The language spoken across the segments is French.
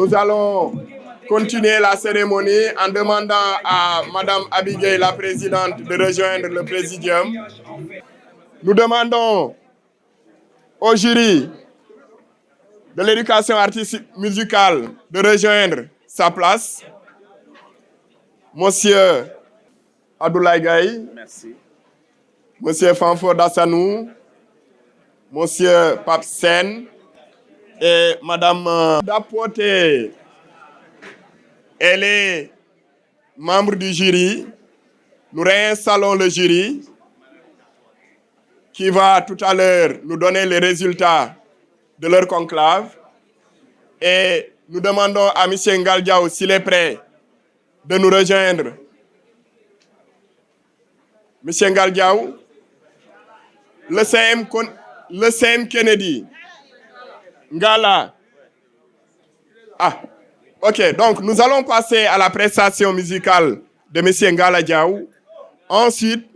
nous allons continuer la cérémonie en demandant à Madame Abigail, la présidente, de rejoindre le présidium. Nous demandons au jury de l'éducation artistique musicale de rejoindre sa place. Monsieur Abdoulaye Gaye, merci. Monsieur Fanfo Dassanou, Monsieur Pape Sen et Madame Dapote. Elle est membre du jury. Nous réinstallons le jury qui va tout à l'heure nous donner les résultats de leur conclave. Et nous demandons à M. Ngaldiaou, s'il est prêt, de nous rejoindre. M. Ngaldiaou, le CM Kennedy, Ngala. Ah, ok, donc nous allons passer à la prestation musicale de M. Ngala Diaou. Ensuite,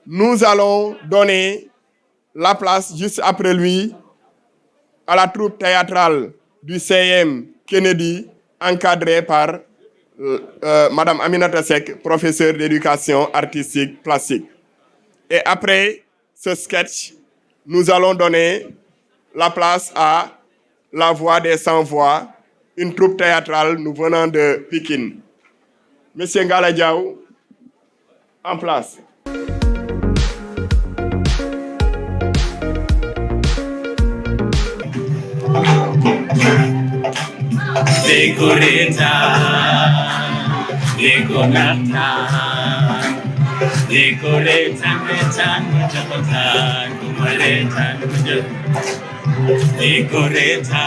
nous allons donner la place juste après lui à la troupe théâtrale du CM Kennedy, encadrée par Madame Aminata Seck, professeure d'éducation artistique plastique. Et après ce sketch, nous allons donner la place à La Voix des Sans-Voix, une troupe théâtrale nous venant de Pékin. Monsieur Ngala Diaou, en place. Decoreta, decorata, decoreta, metan, mujabotan, kumaletan, decoreta,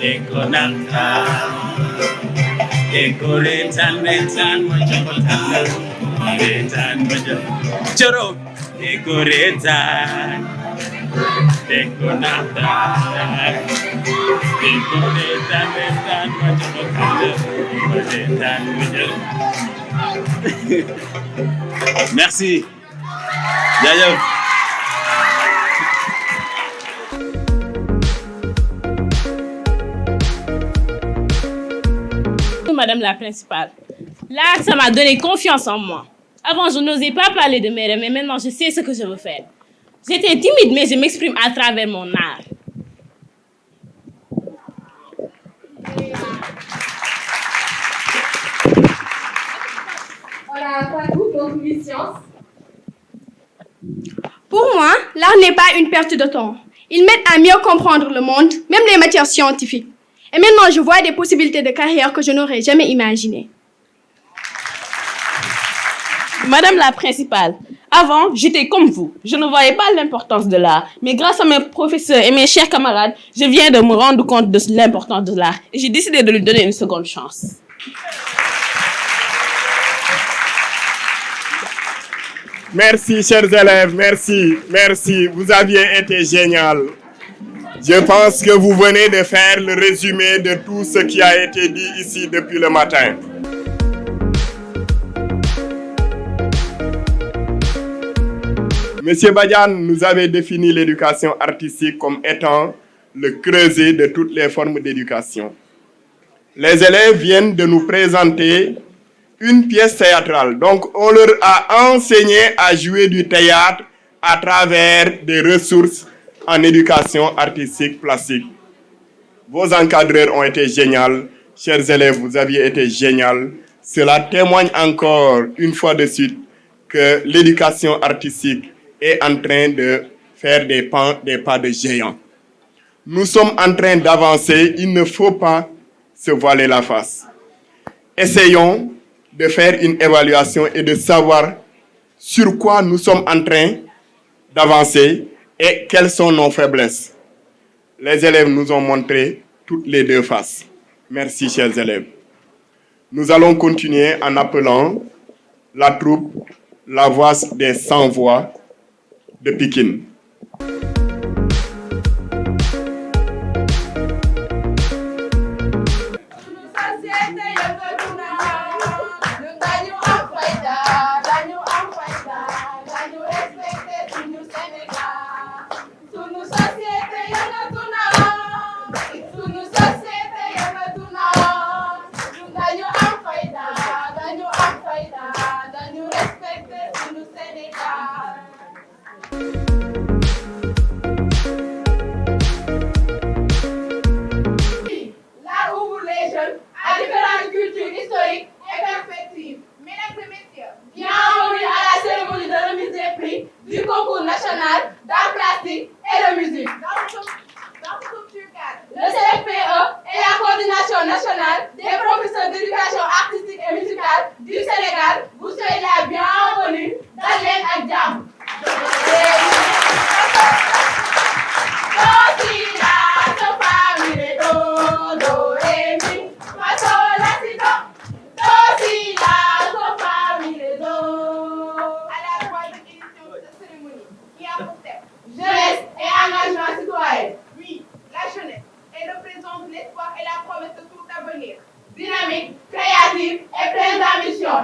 decorata, decoreta, metan, mujabotan, kumaletan, choro, decoreta. Merci. Madame la principale, là, ça m'a donné confiance en moi. Avant, je n'osais pas parler de mes rêves, mais maintenant, je sais ce que je veux faire. J'étais timide, mais je m'exprime à travers mon art. Pour moi, l'art n'est pas une perte de temps. Il m'aide à mieux comprendre le monde, même les matières scientifiques. Et maintenant, je vois des possibilités de carrière que je n'aurais jamais imaginées. Madame la principale, avant, j'étais comme vous. Je ne voyais pas l'importance de l'art. Mais grâce à mes professeurs et mes chers camarades, je viens de me rendre compte de l'importance de l'art. Et j'ai décidé de lui donner une seconde chance. Merci, chers élèves, merci, merci. Vous aviez été génial. Je pense que vous venez de faire le résumé de tout ce qui a été dit ici depuis le matin. Monsieur Badian nous avait défini l'éducation artistique comme étant le creuset de toutes les formes d'éducation. Les élèves viennent de nous présenter une pièce théâtrale. Donc, on leur a enseigné à jouer du théâtre à travers des ressources en éducation artistique plastique. Vos encadreurs ont été géniaux. Chers élèves, vous aviez été géniaux. Cela témoigne encore une fois de suite que l'éducation artistique est en train de faire des pas de géant. Nous sommes en train d'avancer, il ne faut pas se voiler la face. Essayons de faire une évaluation et de savoir sur quoi nous sommes en train d'avancer et quelles sont nos faiblesses. Les élèves nous ont montré toutes les deux faces. Merci, chers élèves. Nous allons continuer en appelant la troupe La Voix des Sans-Voix de Pékin. Sunu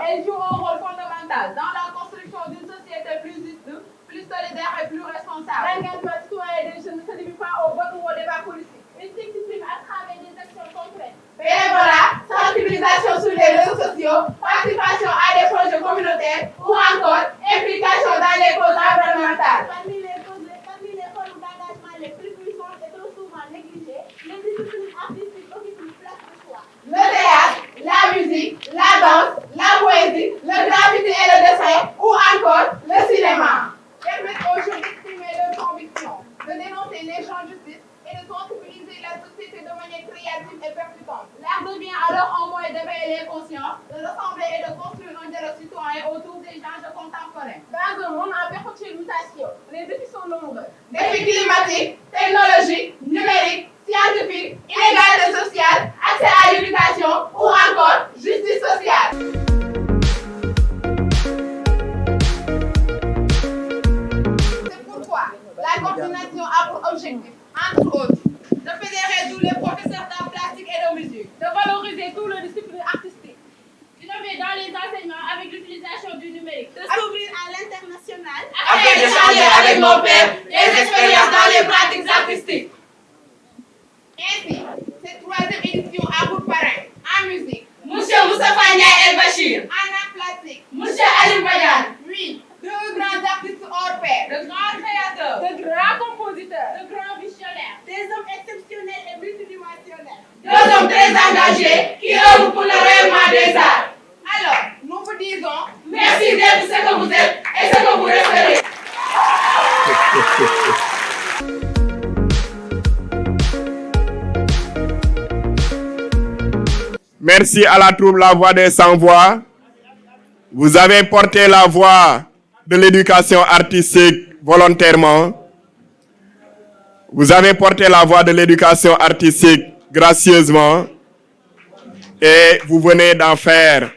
elle joue un rôle fondamental dans la construction d'une société plus juste, plus solidaire et plus responsable. L'engagement citoyen des jeunes ne se limite pas au vote ou au débat politique. Il s'exprime à travers des actions concrètes. Bénévolat, sensibilisation sur les réseaux sociaux, participation à des projets communautaires ou encore implication dans les causes environnementales. Parmi les formes d'engagement les plus puissantes et trop souvent négligées, les disciplines artistiques occupent une place de choix. Le théâtre, la musique, la danse, la poésie, le graffiti et le dessin ou encore le cinéma permettent aux jeunes d'exprimer leurs convictions, de dénoncer les injustices et de sensibiliser la société de manière créative et percutante. L'art devient alors un moyen d'éveiller les consciences, de rassembler et de construire un dialogue citoyen autour des enjeux contemporains. Dans un monde en perpétuelle mutation, les défis sont nombreux. Défis climatiques, technologiques, numériques, scientifiques, inégalité sociale, accès à l'éducation ou encore justice sociale. C'est pourquoi la coordination a pour objectif, entre autres, de fédérer tous les professeurs d'art plastique et de musique, de valoriser toutes les disciplines artistiques, d'innover dans les enseignements avec l'utilisation du numérique, de s'ouvrir à l'international, afin d'échanger avec nos pairs les expériences dans les pratiques artistiques. Ainsi, cette troisième édition a pour parrain en musique Monsieur Moustapha Ndiaye El Bachir, en art plastique Monsieur Ali Badiane, oui, deux grands artistes hors pair, de grands créateurs, de grands compositeurs, de grands visionnaires, des hommes exceptionnels et multidimensionnels, deux hommes très engagés qui œuvrent pour le rayonnement des arts. Alors, nous vous disons merci d'être ce que vous êtes et ce que vous resterez. Merci à la troupe La Voix des Sans-Voix. Vous avez porté la voix de l'éducation artistique volontairement. Vous avez porté la voix de l'éducation artistique gracieusement. Et vous venez d'en faire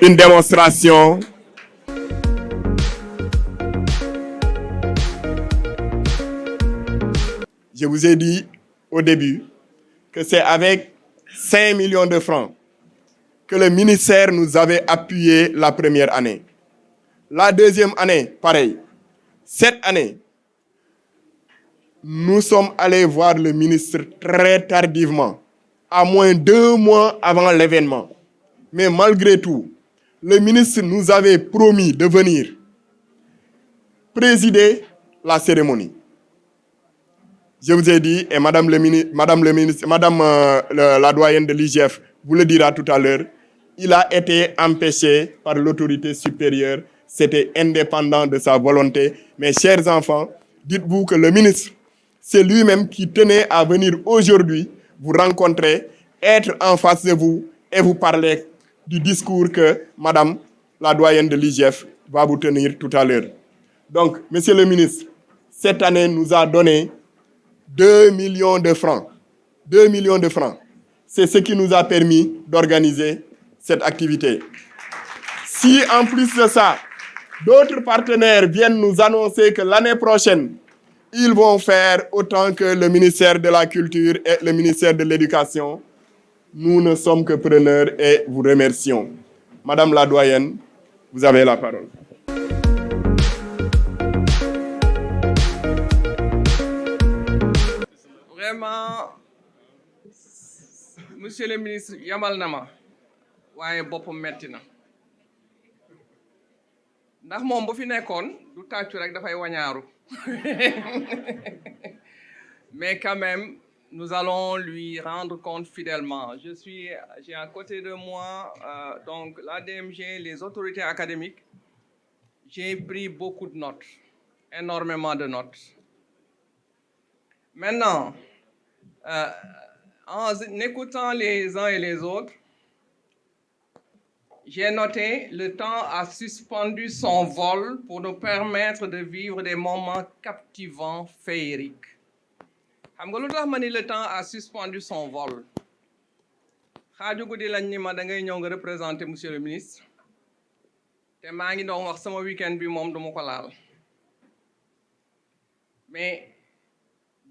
une démonstration. Je vous ai dit au début que c'est avec 5 millions de francs que le ministère nous avait appuyé la première année. La deuxième année, pareil. Cette année, nous sommes allés voir le ministre très tardivement, à moins de 2 mois avant l'événement. Mais malgré tout, le ministre nous avait promis de venir présider la cérémonie. Je vous ai dit, et Madame la doyenne de l'IGF vous le dira tout à l'heure, il a été empêché par l'autorité supérieure. C'était indépendant de sa volonté. Mes chers enfants, dites-vous que le ministre, c'est lui-même qui tenait à venir aujourd'hui vous rencontrer, être en face de vous et vous parler du discours que Madame la doyenne de l'IGF va vous tenir tout à l'heure. Donc, Monsieur le ministre, cette année nous a donné 2 millions de francs. 2 millions de francs. C'est ce qui nous a permis d'organiser cette activité. Si en plus de ça, d'autres partenaires viennent nous annoncer que l'année prochaine, ils vont faire autant que le ministère de la Culture et le ministère de l'Éducation, nous ne sommes que preneurs et vous remercions. Madame la doyenne, vous avez la parole. Vraiment, monsieur le ministre yamal na ma waaye boppam metti na ndax moom bu fi nekkoon du tàccu rek dafay wañaaru mais quand même nous allons lui rendre compte fidèlement. J'ai à côté de moi donc la DMG, les autorités académiques. J'ai pris beaucoup de notes, énormément de notes. Maintenant, en écoutant les uns et les autres, j'ai noté le temps a suspendu son vol pour nous permettre de vivre des moments captivants, féeriques. Xam nga lu tax ma ni le temps a suspendu son vol xaaju guddi lañ ni ma da ngay ñëw nga représenter monsieur le ministre te maa ngi doon wax sama week-end bi moom duma ko laal mais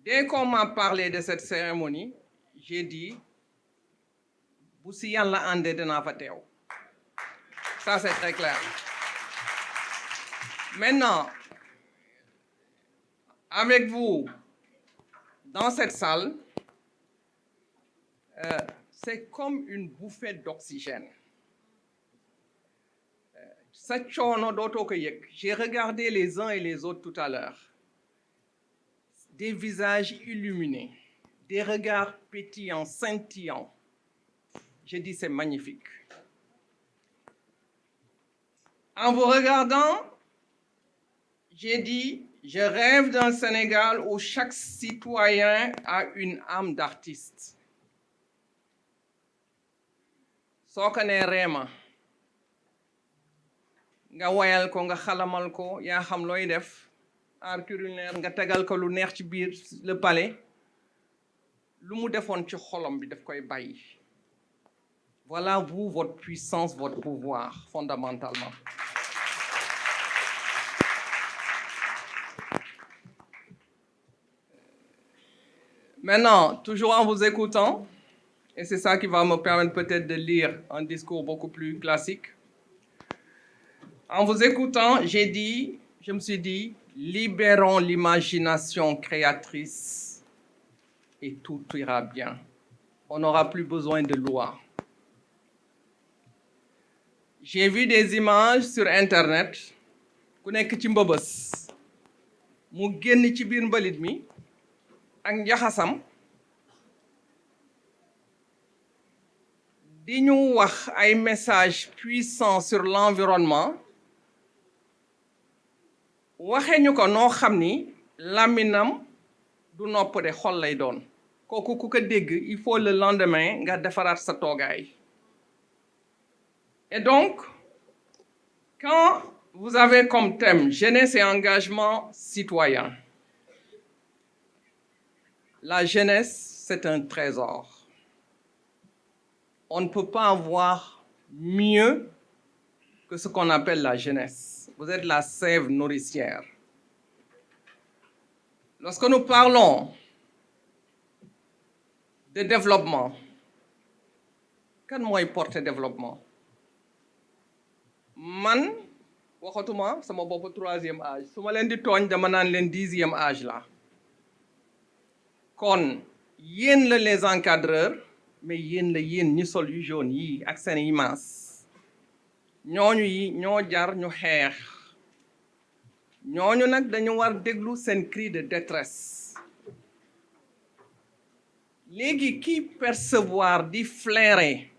dès qu'on m'a parlé de cette cérémonie j'ai dit bu si yàlla àndee dinaa fa teew. Ça c'est très clair. Maintenant, avec vous, dans cette salle, c'est comme une bouffée d'oxygène. J'ai regardé les uns et les autres tout à l'heure. Des visages illuminés, des regards pétillants, scintillants. J'ai dit, c'est magnifique. En vous regardant, j'ai dit, je rêve d'un Sénégal où chaque citoyen a une âme d'artiste. soo ko nee reema nga wayal ko nga xalamal ko yaa xam looy def art culinaire nga tegal ko lu neex ci biir le palais lu mu defoon ci xolom bi daf koy bàyyi. Voilà vous, votre puissance, votre pouvoir, fondamentalement. Maintenant, toujours en vous écoutant, et c'est ça qui va me permettre peut-être de lire un discours beaucoup plus classique. En vous écoutant, je me suis dit, libérons l'imagination créatrice et tout ira bien. On n'aura plus besoin de loi. J'ai vu des images sur Internet, ku nekk ci mbëbës mu génn ci biir mbalit mi ak njaxasam di ñu wax ay messages puissants sur l'environnement waxe ñu ko noo xam ni làmminam du nopp de xol lay doon kooku ku ko dégg il faut le lendemain nga defaraat sa toogaay. Et donc, quand vous avez comme thème jeunesse et engagement citoyen, la jeunesse, c'est un trésor. On ne peut pas avoir mieux que ce qu'on appelle la jeunesse. Vous êtes la sève nourricière. Lorsque nous parlons de développement, kan mooy porter développement? Man waxatuma sama bopp 3e âge su ma leen di tooñ dama naan leen 10e âge la kon yéen la les encadreurs mais yéen ñi sol yu jaune yi ak seen immense ñooñu yi ñoo jar ñu xeex ñooñu nag dañu war déglu seen cri de détresse léegi ki percevoir di flairer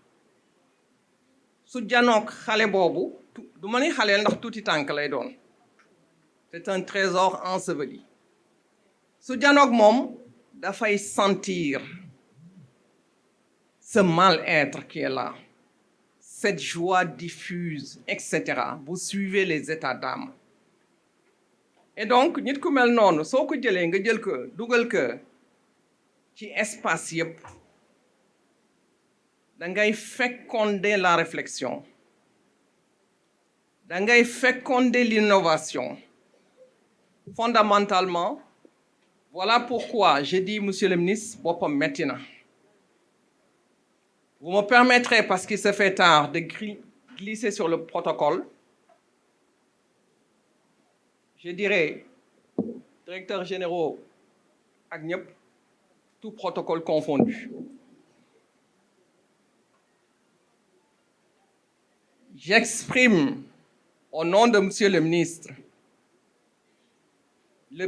su janook xale boobu du ma ni xaleel ndax tuuti tànk lay doon c'est un trésor enseveli su janook moom dafay sentir ce mal-être qui est là cette joie diffuse etc. Vous suivez les états d'âme et donc nit ku mel noonu soo ko jëlee nga jël ko dugal ko ci espace yëpp da ngay féconder la réflexion da ngay féconder l'innovation fondamentalement voilà pourquoi je dis monsieur le ministre boppam metti na vous me permettrez parce qu'il se fait tard de glisser sur le protocole je dirais directeur généraux ak ñëpp tout protocole confondu. J'exprime au nom de monsieur le ministre le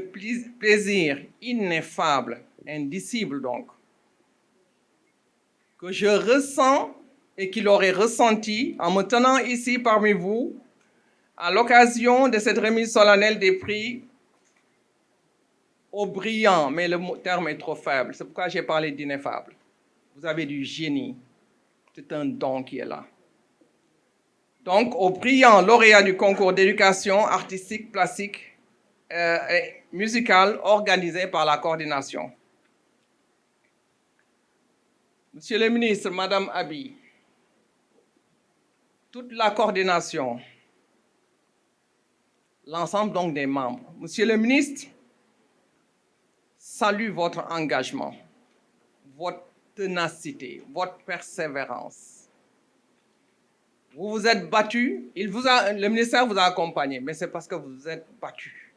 plaisir ineffable, indicible donc, que je ressens et qu'il aurait ressenti en me tenant ici parmi vous à l'occasion de cette remise solennelle des prix au brillant, mais le terme est trop faible, c'est pourquoi j'ai parlé d'ineffable. Vous avez du génie, c'est un don qui est là. Donc, au brillant lauréat du concours d'éducation artistique, plastique et musicale organisé par la coordination. Monsieur le ministre, Madame Abi, toute la coordination, l'ensemble donc des membres. Monsieur le ministre, salue votre engagement, votre ténacité, votre persévérance. Vous vous êtes battu, le ministère vous a accompagné, mais c'est parce que vous vous êtes battu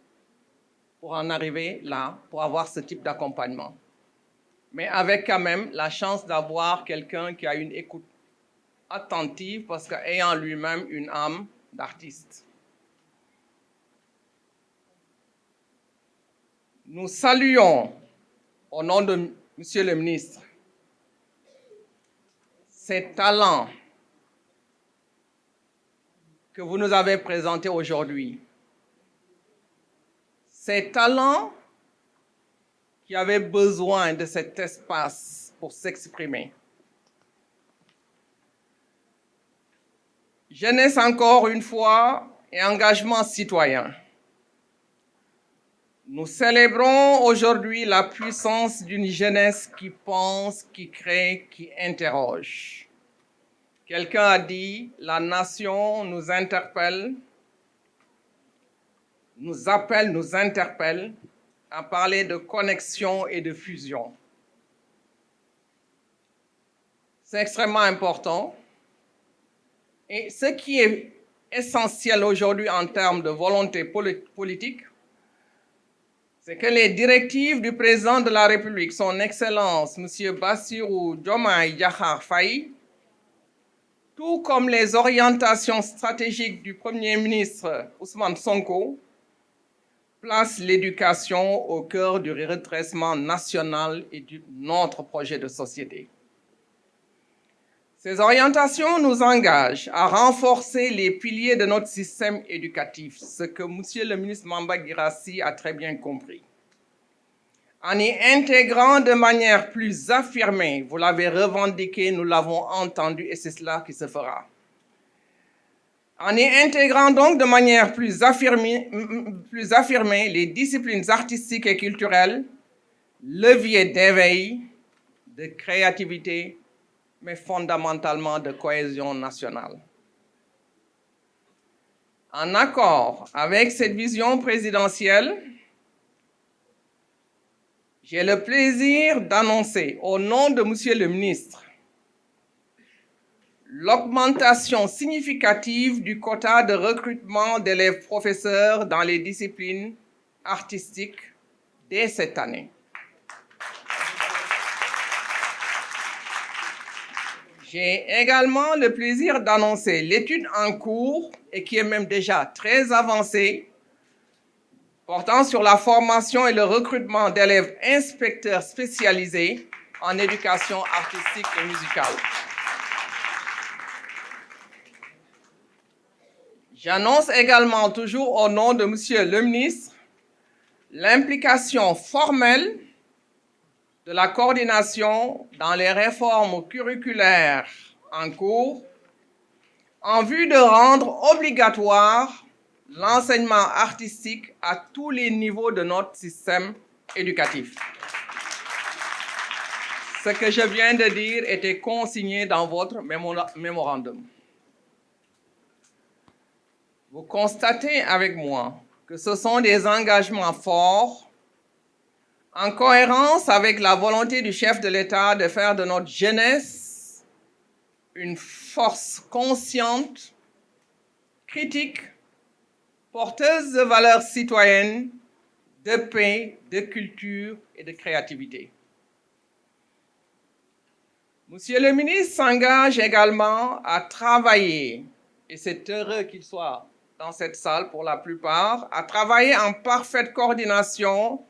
pour en arriver là, pour avoir ce type d'accompagnement. Mais avec quand même la chance d'avoir quelqu'un qui a une écoute attentive parce qu'ayant lui-même une âme d'artiste. Nous saluons, au nom de Monsieur le ministre, ces talents que vous nous avez présentés aujourd'hui. Ces talents qui avaient besoin de cet espace pour s'exprimer. Jeunesse encore une fois et engagement citoyen. Nous célébrons aujourd'hui la puissance d'une jeunesse qui pense, qui crée, qui interroge. Quelqu'un a dit, la nation nous interpelle, nous appelle, nous interpelle à parler de connexion et de fusion. C'est extrêmement important. Et ce qui est essentiel aujourd'hui en termes de volonté politique, c'est que les directives du président de la République, son Excellence, M. Bassirou Diomaye Diakhar Faye, tout comme les orientations stratégiques du Premier ministre Ousmane Sonko, placent l'éducation au cœur du redressement national et de notre projet de société. Ces orientations nous engagent à renforcer les piliers de notre système éducatif, ce que M. le ministre Mamba Guirassy a très bien compris. En y intégrant de manière plus affirmée, vous l'avez revendiqué, nous l'avons entendu et c'est cela qui se fera. En y intégrant donc de manière plus affirmée les disciplines artistiques et culturelles, leviers d'éveil, de créativité, mais fondamentalement de cohésion nationale. En accord avec cette vision présidentielle, j'ai le plaisir d'annoncer au nom de Monsieur le ministre l'augmentation significative du quota de recrutement d'élèves professeurs dans les disciplines artistiques dès cette année. J'ai également le plaisir d'annoncer l'étude en cours et qui est même déjà très avancée, portant sur la formation et le recrutement d'élèves inspecteurs spécialisés en éducation artistique et musicale. J'annonce également, toujours au nom de Monsieur le ministre, l'implication formelle de la coordination dans les réformes curriculaires en cours en vue de rendre obligatoire l'enseignement artistique à tous les niveaux de notre système éducatif. Ce que je viens de dire était consigné dans votre mémorandum. Vous constatez avec moi que ce sont des engagements forts en cohérence avec la volonté du chef de l'État de faire de notre jeunesse une force consciente, critique, porteuse de valeurs citoyennes, de paix, de culture et de créativité. Monsieur le ministre s'engage également à travailler, et c'est heureux qu'il soit dans cette salle pour la plupart, à travailler en parfaite coordination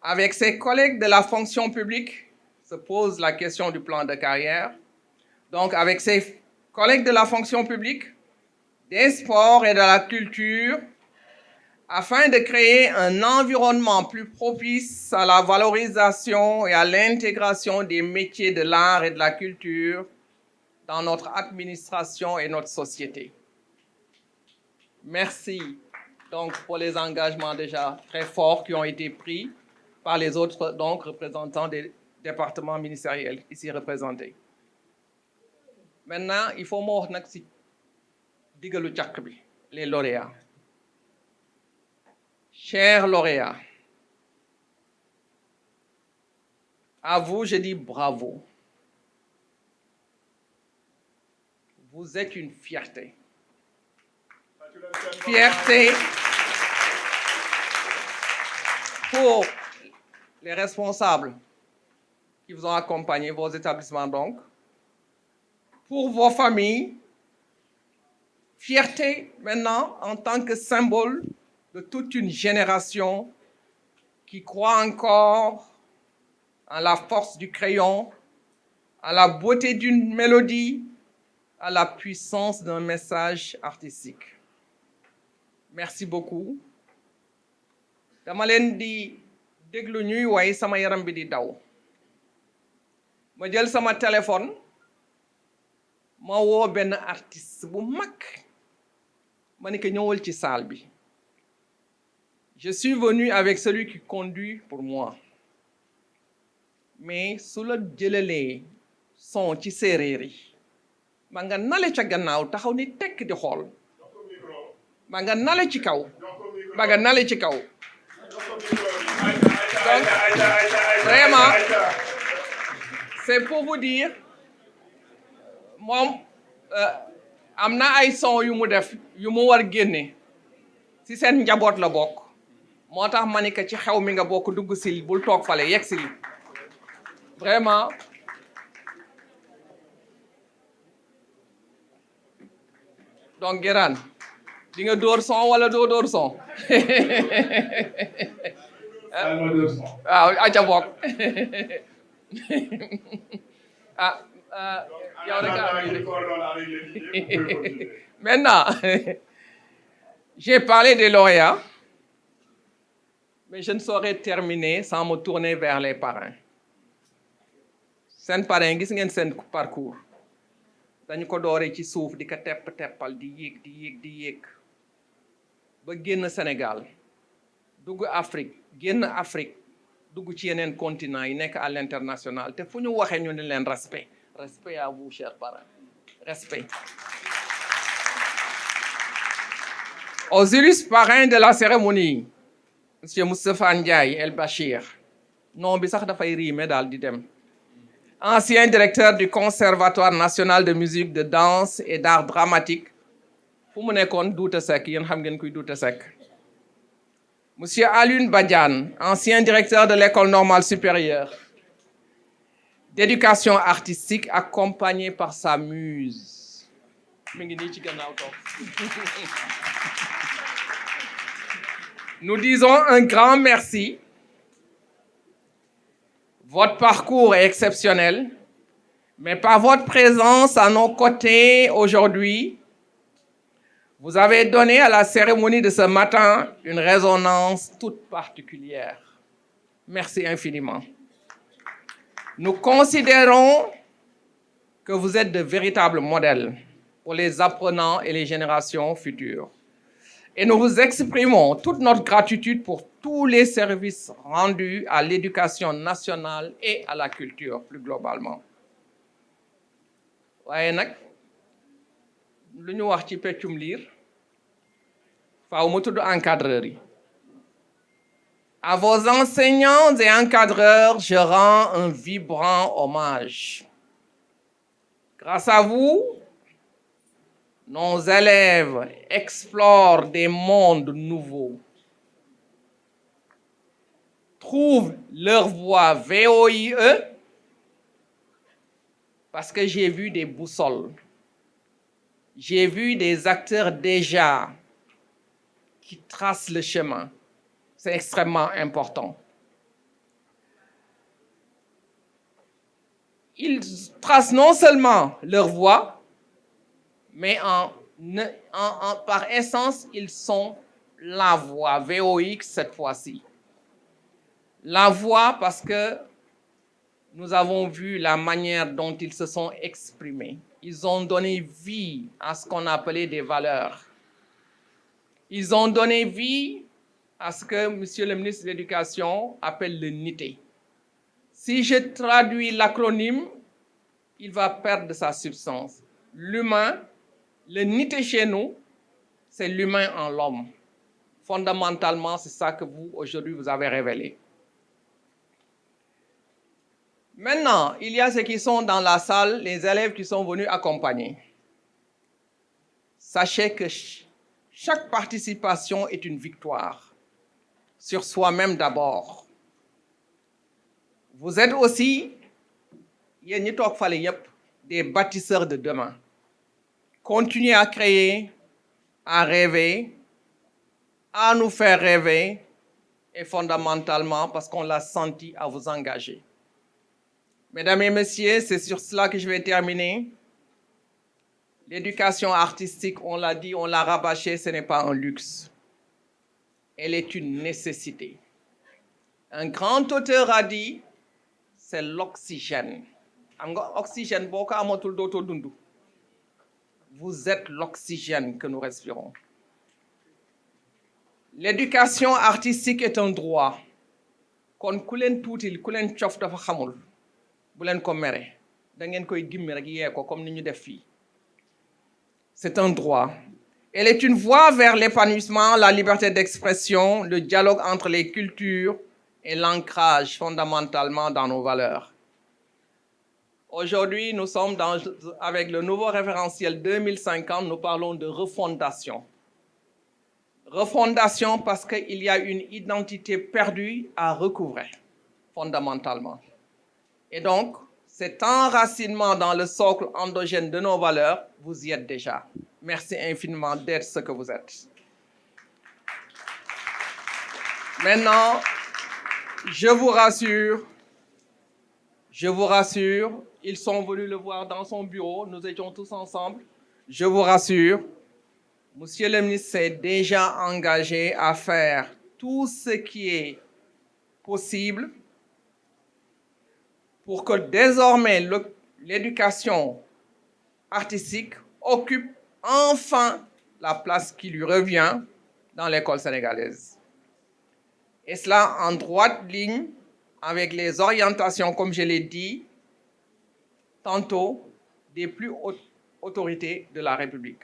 avec ses collègues de la fonction publique, se pose la question du plan de carrière, donc avec ses collègues de la fonction publique, des sports et de la culture, afin de créer un environnement plus propice à la valorisation et à l'intégration des métiers de l'art et de la culture dans notre administration et notre société. Merci donc pour les engagements déjà très forts qui ont été pris par les autres donc, représentants des départements ministériels ici représentés. Maintenant, il faut me dire les lauréats. Chers lauréats, à vous, je dis bravo. vous êtes une fierté. Fierté pour les responsables qui vous ont accompagné, vos établissements donc, pour vos familles, fierté maintenant en tant que symbole de toute une génération qui croit encore en la force du crayon, à la beauté d'une mélodie, à la puissance d'un message artistique. Merci beaucoup. dama leen di déglu ñuy way sama yaram bi di daw ma jël sama téléphone ma woo benn artiste bu mag ma ne ko ñëwal ci salle bi. Je suis venu avec celui qui conduit pour moi mais su la jëlalee son ci séeréer yi ma nga nale ca gannaaw taxaw ni tekk di xool ma nga nale ci kaw ma nga nale ci kaw donc vraiment c'est pour vous dire moom am na ay son yu mu def yu mu war génne ci seen njaboot la bokk moo tax ma ni que ci xew mi nga bokk dugg sil bul toog fale yegg sil vraiment donc Guérane di nga dóor son wala doo dóor son waaw aca bokk yow rek maintenant j'ai parlé des lauréats mais je ne saurais terminer sans me tourner vers les parrains seen parrain gis ngeen seen parcours dañu ko dooree ci suuf di ko teppal di yéeg ba génn Sénégal dugg Afrique génn Afrique dugg ci yeneen continent yi nekk à l'international te fu ñu waxee ñu ne leen respect à vous chers parrains respect. Aux illustres parrains de la cérémonie monsieur Moustapha Ndiaye El Bachir nom bi sax dafay riime daal di dem. Ancien directeur du Conservatoire national de musique, de danse et d'art dramatique. Fu mu nekkoon Douta Seck yéen xam ngeen kuy Douta Seck. Monsieur Alioune Badiane, ancien directeur de l'école normale supérieure d'éducation artistique, accompagné par sa muse. Mi ngi nii ci gannaaw toog. Nous disons un grand merci. Votre parcours est exceptionnel, mais par votre présence à nos côtés aujourd'hui, vous avez donné à la cérémonie de ce matin une résonance toute particulière. Merci infiniment. Nous considérons que vous êtes de véritables modèles pour les apprenants et les générations futures. Et nous vous exprimons toute notre gratitude pour tous les services rendus à l'éducation nationale et à la culture plus globalement. waaye nag lu ñu wax ci peccum liir faaw ma tudd encadreurs yi. À vos enseignants et encadreurs, je rends un vibrant hommage. Grâce à vous, nos élèves explorent des mondes nouveaux, trouvent leur voie VOIE, parce que j'ai vu des boussoles, j'ai vu des acteurs déjà qui tracent le chemin. C'est extrêmement important. Ils tracent non seulement leur voie, mais par essence, ils sont la voix, VOX cette fois-ci. La voix parce que nous avons vu la manière dont ils se sont exprimés. Ils ont donné vie à ce qu'on appelait des valeurs. Ils ont donné vie à ce que Monsieur le ministre de l'Éducation appelle le NITE. Si je traduis l'acronyme, il va perdre de sa substance. L'humain, le NITE chez nous, c'est l'humain en l'homme. Fondamentalement, c'est ça que vous, aujourd'hui, vous avez révélé. Maintenant, il y a ceux qui sont dans la salle, les élèves qui sont venus accompagner. sachez que chaque participation est une victoire, sur soi-même d'abord. Vous êtes aussi, des bâtisseurs de demain. Continuez à créer, à rêver, à nous faire rêver, et fondamentalement parce qu'on l'a senti à vous engager. Mesdames et messieurs, c'est sur cela que je vais terminer. L'éducation artistique, on l'a dit, on l'a rabâché, ce n'est pas un luxe. Elle est une nécessité. Un grand auteur a dit, c'est l'oxygène. Oxygène, vous êtes l'oxygène que nous respirons. L'éducation artistique est un droit. Kon ku len tuutil ku len cof dafa xamul bu len ko mere da ngeen koy gimmi rek yee ko comme ni ñu def fii. C'est un droit. Elle est une voie vers l'épanouissement, la liberté d'expression, le dialogue entre les cultures et l'ancrage fondamentalement dans nos valeurs. Aujourd'hui, nous sommes avec le nouveau référentiel 2050, nous parlons de refondation. Refondation parce qu'il y a une identité perdue à recouvrer, fondamentalement. Et donc, cet enracinement dans le socle endogène de nos valeurs, vous y êtes déjà. Merci infiniment d'être ce que vous êtes. Maintenant, je vous rassure, ils sont venus le voir dans son bureau, nous étions tous ensemble. Je vous rassure, Monsieur le ministre s'est déjà engagé à faire tout ce qui est possible pour que désormais l'éducation artistique occupe enfin la place qui lui revient dans l'école sénégalaise. Et cela en droite ligne avec les orientations, comme je l'ai dit, tantôt, des plus hautes autorités de la République.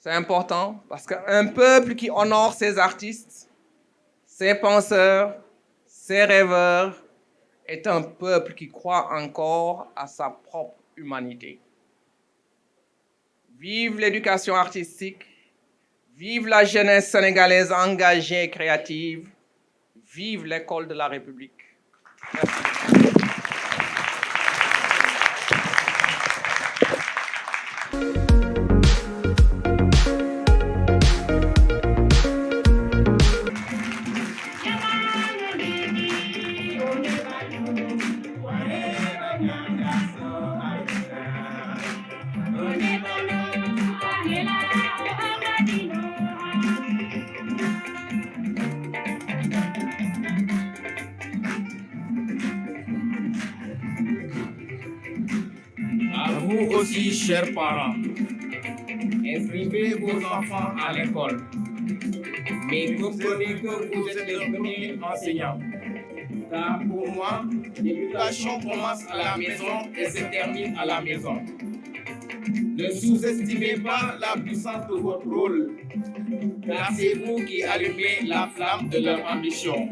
C'est important parce qu'un peuple qui honore ses artistes, ses penseurs, ses rêveurs, est un peuple qui croit encore à sa propre humanité. Vive l'éducation artistique, vive la jeunesse sénégalaise engagée et créative, vive l'école de la République. Merci. Vous aussi, chers parents, inscrivez vos enfants à l'école, mais comprenez que vous êtes le premier enseignant. Car pour moi, l'éducation commence à la maison et se termine à la maison. Ne sous-estimez pas la puissance de votre rôle, car c'est vous qui allumez la flamme de leur ambition.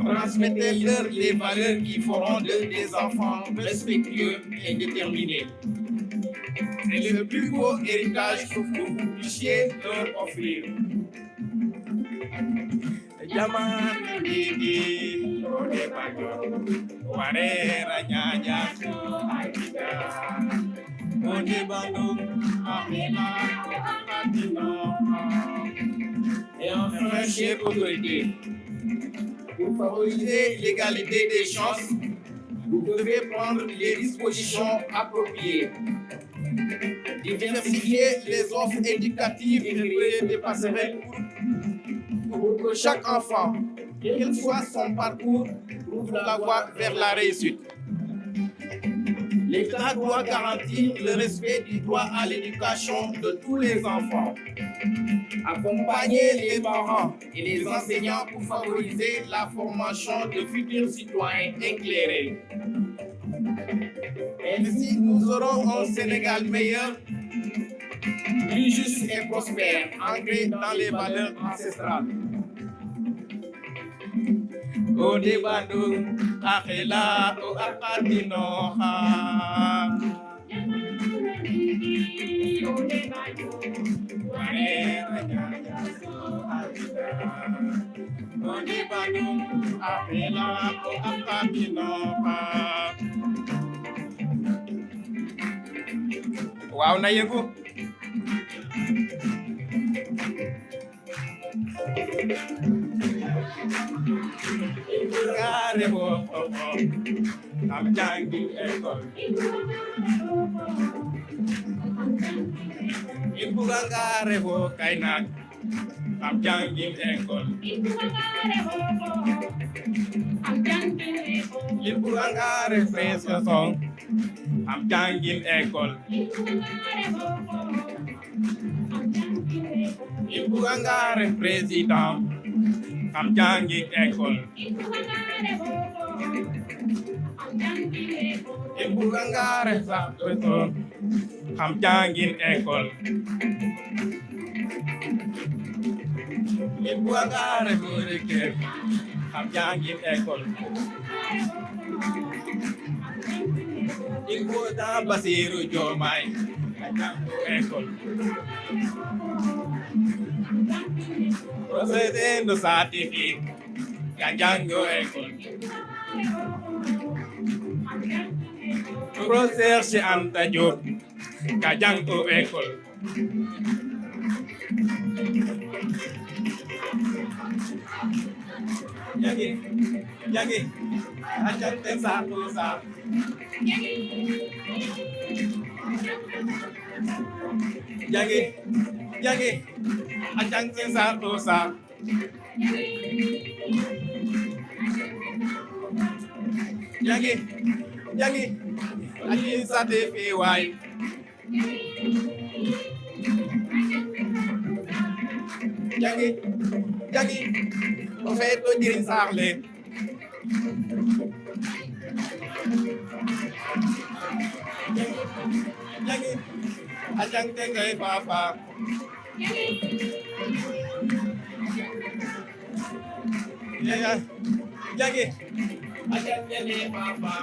Transmettez-leur les valeurs qui feront d'eux des enfants respectueux et déterminés. C'est le plus beau héritage que vous puissiez leur offrir. Et enfin, chers autorités, pour favoriser l'égalité des chances, vous devez prendre les dispositions appropriées. Diversifier les offres éducatives et créer des passerelles pour que chaque enfant, quel soit son parcours, trouve la voie vers la réussite. L'État doit garantir le respect du droit à l'éducation de tous les enfants. Accompagner les parents et les enseignants pour favoriser la formation de futurs citoyens éclairés. Ainsi, nous aurons un Sénégal meilleur, plus juste et prospère, ancré dans les valeurs ancestrales. Odebandung, Akhela, O Akadinoha. Waaw na yëngu. Ngare bo am jangi école. Ibuga ngare bo kaynak am jangi école. Ibuga ngare frère song am jangi école. Ibuga ngare président am jangi école. Ibuga ngare professeur am jangi école. Ibuga ngare directeur am jangi école. Ibuga Basiru Jomai am jangi école. Procedendo certifique Kajango école. Professeur Cheikh Anta Diop Kajango école. Yagi ajante satu sa. Yagi ajante satu sa. Yagi aji sate fi way. Yagi o feto dirin sarle. Yagi ajante ngay papa. Yagi ajante ngay papa.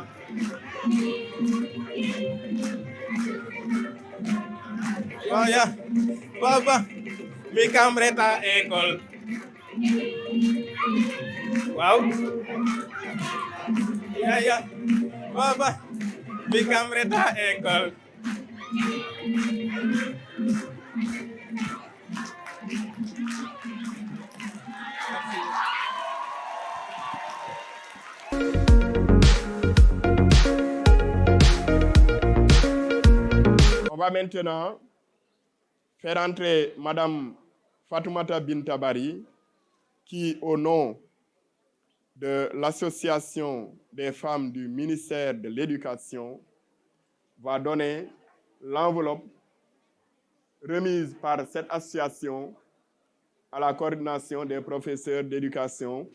Oh ya, papa, mi camreta école. Wow. Ya, papa, mi camreta école. On va maintenant faire entrer Madame Fatoumata Bintabari, qui, au nom de l'Association des femmes du ministère de l'Éducation, va donner l'enveloppe remise par cette association à la coordination des professeurs d'éducation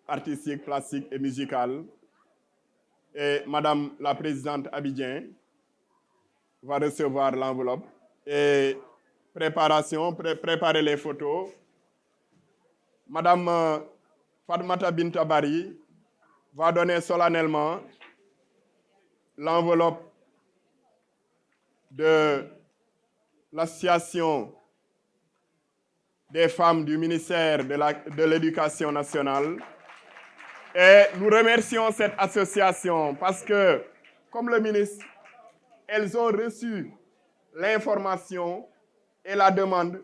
artistique, plastique et musicale. Et Madame la Présidente Abidjan va recevoir l'enveloppe. Et préparer les photos. Madame Fatoumata Bintabari va donner solennellement l'enveloppe de l'association des femmes du ministère de l'Éducation nationale. Et nous remercions cette association parce que, comme le ministre, elles ont reçu l'information et la demande.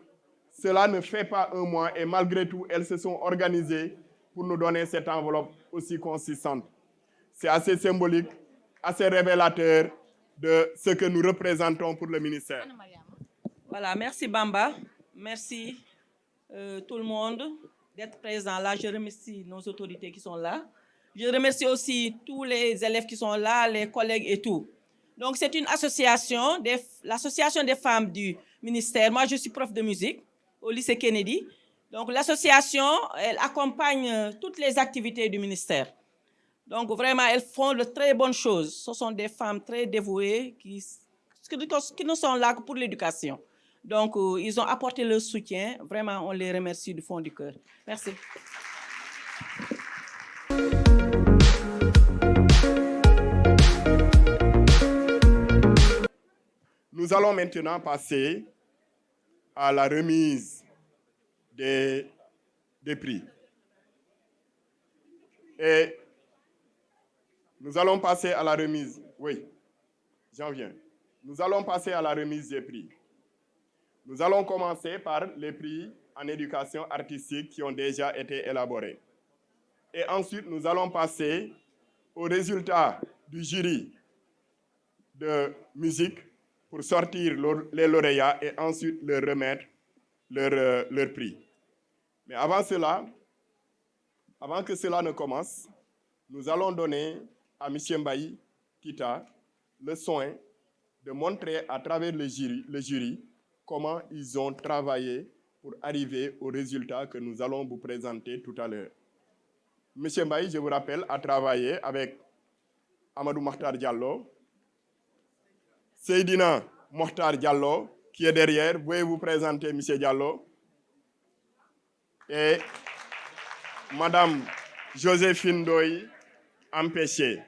Cela ne fait pas un mois et malgré tout, elles se sont organisées pour nous donner cette enveloppe aussi consistante. C'est assez symbolique, assez révélateur de ce que nous représentons pour le ministère. Voilà, merci Bamba, merci tout le monde d'être présent là. Je remercie nos autorités qui sont là. Je remercie aussi tous les élèves qui sont là, les collègues et tout. Donc c'est une association, l'association des femmes du ministère. Moi je suis prof de musique au lycée Kennedy. Donc l'association, elle accompagne toutes les activités du ministère. Donc vraiment, elles font de très bonnes choses. Ce sont des femmes très dévouées qui nous sont là pour l'éducation. Donc ils ont apporté leur soutien. Vraiment, on les remercie du fond du cœur. Merci. Nous allons maintenant passer à la remise des prix. Et nous allons passer à la remise. Oui, j'en viens. Nous allons passer à la remise des prix. Nous allons commencer par les prix en éducation artistique qui ont déjà été élaborés. Et ensuite, nous allons passer aux résultats du jury de musique pour sortir les lauréats et ensuite leur remettre leur prix. Mais avant que cela ne commence, nous allons donner à M. Mbaye Kita le soin de montrer à travers le jury comment ils ont travaillé pour arriver au résultat que nous allons vous présenter tout à l'heure. M. Mbaye, je vous rappelle, a travaillé avec Amadou Mokhtar Diallo, Seydina Mokhtar Diallo, qui est derrière. Vous pouvez vous présenter, M. Diallo. Et Madame Joséphine Doy, empêchée.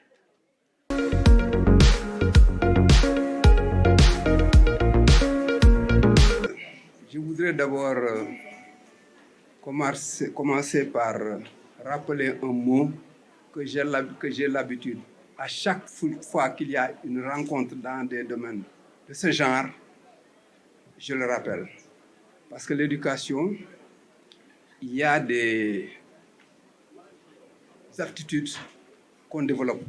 Je voudrais d'abord commencer par rappeler un mot que j'ai l'habitude, à chaque fois qu'il y a une rencontre dans des domaines de ce genre, je le rappelle. Parce que l'éducation, il y a des aptitudes qu'on développe.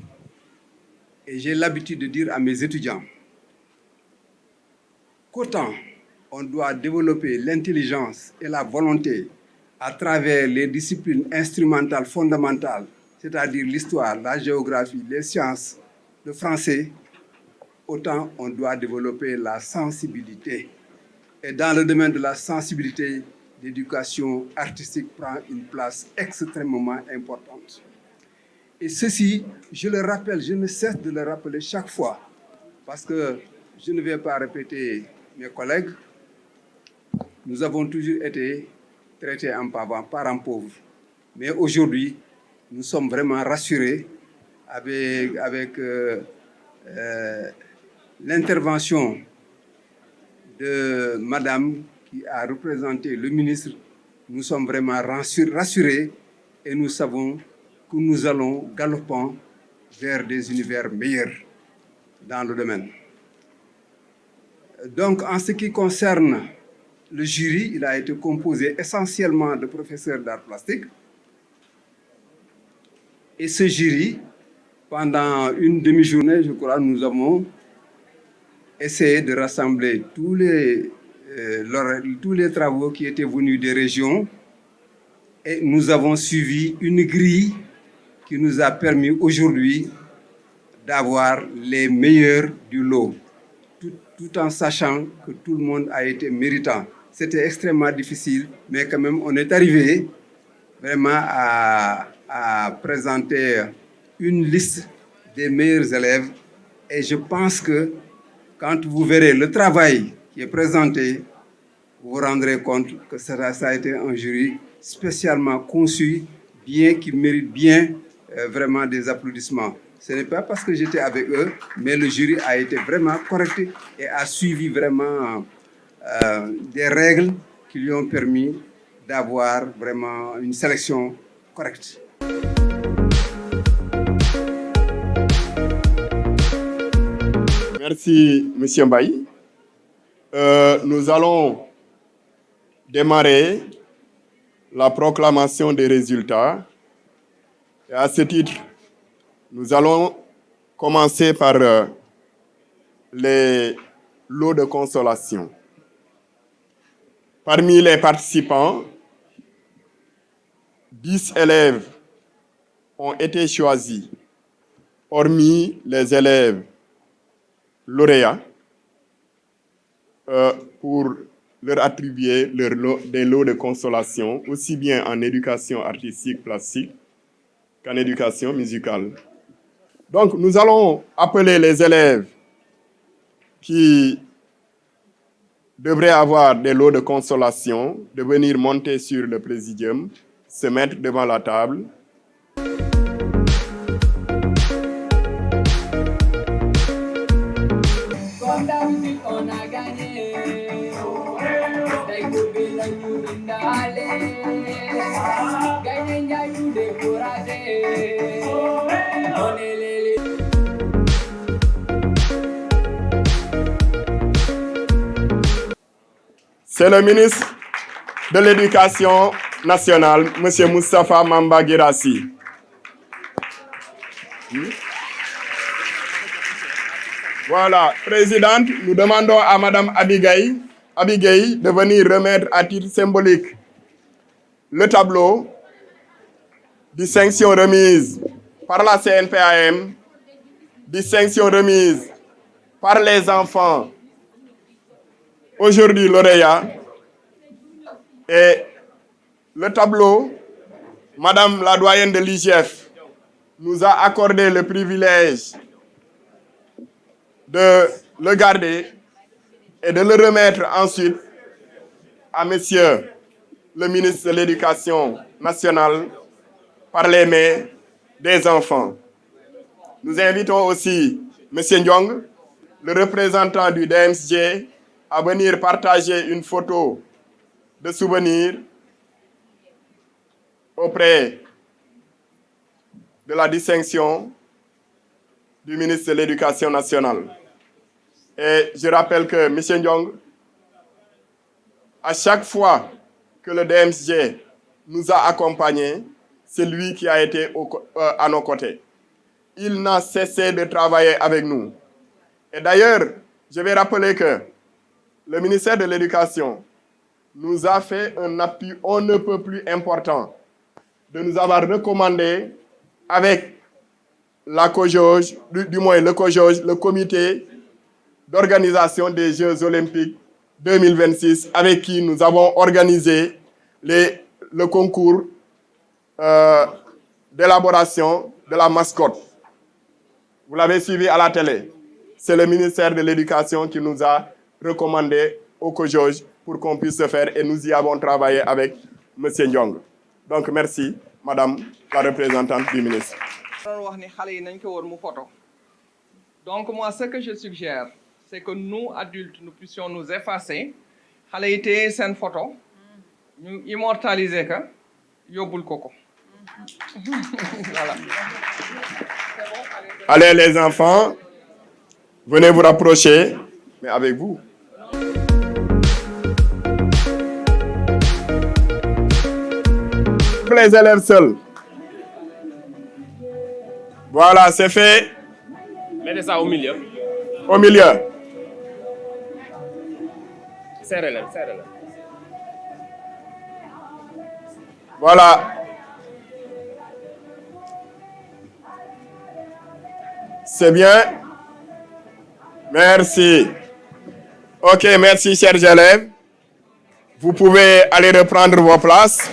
Et j'ai l'habitude de dire à mes étudiants qu'autant on doit développer l'intelligence et la volonté à travers les disciplines instrumentales fondamentales, c'est-à-dire l'histoire, la géographie, les sciences, le français, autant on doit développer la sensibilité. Et dans le domaine de la sensibilité, l'éducation artistique prend une place extrêmement importante. Et ceci, je le rappelle, je ne cesse de le rappeler chaque fois, parce que je ne vais pas répéter mes collègues, nous avons toujours été traités en parents pauvres. Mais aujourd'hui, nous sommes vraiment rassurés avec l'intervention de Madame qui a représenté le ministre. Nous sommes vraiment rassurés et nous savons que nous allons galopant vers des univers meilleurs dans le domaine. Donc, en ce qui concerne le jury, il a été composé essentiellement de professeurs d'art plastique. Et ce jury, pendant une demi-journée, je crois, nous avons essayé de rassembler tous les travaux qui étaient venus des régions. Et nous avons suivi une grille qui nous a permis aujourd'hui d'avoir les meilleurs du lot, tout en sachant que tout le monde a été méritant. C'était extrêmement difficile, mais quand même, on est arrivé vraiment à présenter une liste des meilleurs élèves. Et je pense que quand vous verrez le travail qui est présenté, vous vous rendrez compte que ça a été un jury spécialement conçu, qui mérite bien vraiment des applaudissements. Ce n'est pas parce que j'étais avec eux, mais le jury a été vraiment correct et a suivi vraiment des règles qui lui ont permis d'avoir vraiment une sélection correcte. Merci, M. Mbaye. Nous allons démarrer la proclamation des résultats. Et à ce titre, nous allons commencer par les lots de consolation. Parmi les participants, 10 élèves ont été choisis, hormis les élèves lauréats, pour leur attribuer des lots de consolation, aussi bien en éducation artistique plastique qu'en éducation musicale. Donc, nous allons appeler les élèves qui devraient avoir des lots de consolation de venir monter sur le présidium, se mettre devant la table. Comme d'habitude, on a c'est le ministre de l'Éducation nationale, M. Moustapha Mamba Guirassy. Voilà, Présidente, nous demandons à Mme Abigail de venir remettre à titre symbolique le tableau, distinction remise par la CNPAM, distinction remise par les enfants, aujourd'hui lauréats, et le tableau, Madame la doyenne de l'IGF nous a accordé le privilège de le garder et de le remettre ensuite à Monsieur le ministre de l'Éducation nationale par les mains des enfants. Nous invitons aussi Monsieur Ndiong, le représentant du DMSJ, à venir partager une photo de souvenir auprès de la distinction du ministre de l'Éducation nationale. Et je rappelle que M. Ndiong, à chaque fois que le DMSJ nous a accompagnés, c'est lui qui a été à nos côtés. Il n'a cessé de travailler avec nous. Et d'ailleurs, je vais rappeler que le ministère de l'Éducation nous a fait un appui on ne peut plus important de nous avoir recommandé avec la COJOJ, du moins le COJOJ, le comité d'organisation des Jeux Olympiques 2026, avec qui nous avons organisé le concours d'élaboration de la mascotte. Vous l'avez suivi à la télé. C'est le ministère de l'Éducation qui nous a recommandé au COJOJ pour qu'on puisse se faire et nous y avons travaillé avec M. Ndiong. Donc merci, Madame la représentante du ministre. Donc moi, ce que je suggère, c'est que nous, adultes, nous puissions nous effacer. C'est une photo. Nous immortaliser que yobul koko. Voilà. Allez les enfants, venez vous rapprocher, mais avec vous. Les élèves seuls. Voilà, c'est fait. Mettez ça au milieu. Au milieu. Serrez-le, serrez-le. Voilà. C'est bien. Merci. Ok, merci, chers élèves. Vous pouvez aller reprendre vos places.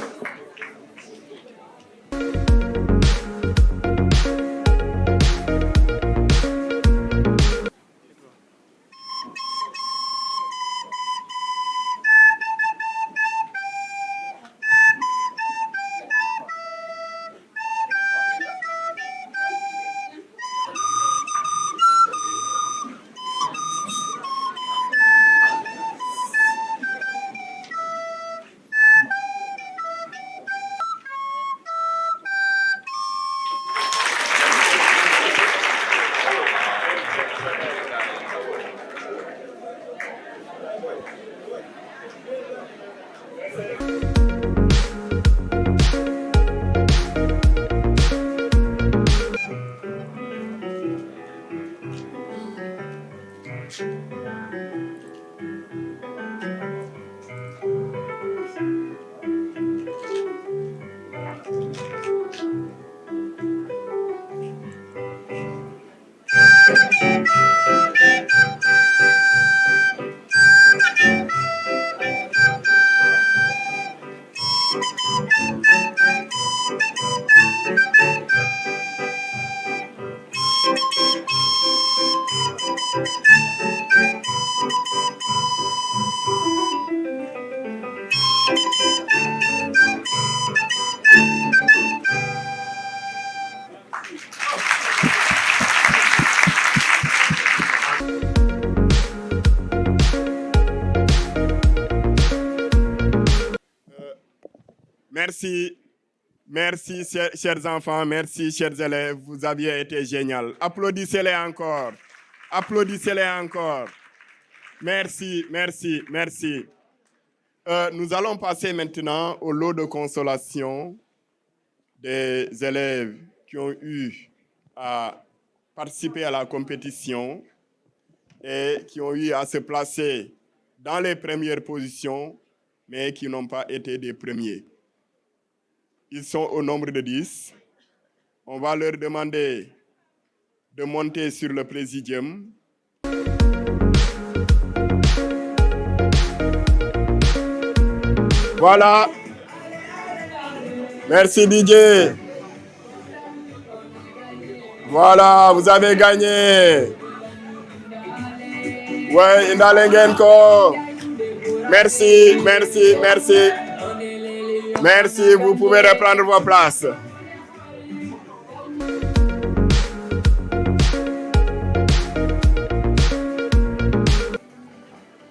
Merci, merci chers enfants, merci chers élèves, vous aviez été génial. Applaudissez-les encore, applaudissez-les encore. Merci, merci, merci. Nous allons passer maintenant au lot de consolation des élèves qui ont eu à participer à la compétition et qui ont eu à se placer dans les premières positions, mais qui n'ont pas été des premiers. Ils sont au nombre de 10. On va leur demander de monter sur le présidium. Voilà. Merci Didier. Voilà, vous avez gagné. Ouais, Indalengenko. Merci, merci, merci. Merci, vous pouvez reprendre vos places.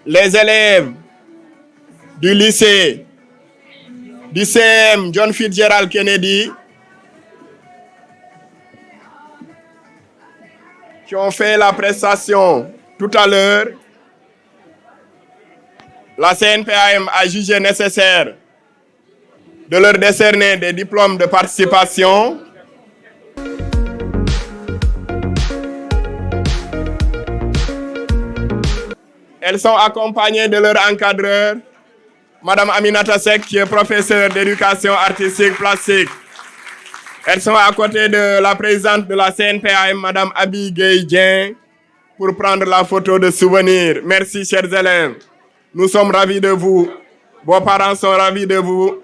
Les élèves du lycée du CM John Fitzgerald Kennedy qui ont fait la prestation tout à l'heure, la CNPAM a jugé nécessaire de leur décerner des diplômes de participation. Elles sont accompagnées de leur encadreur, Madame Aminata Sek, qui est professeure d'éducation artistique plastique. Elles sont à côté de la présidente de la CNPAM, Madame Abi Gueye, pour prendre la photo de souvenir. Merci, chers élèves. Nous sommes ravis de vous. Vos parents sont ravis de vous.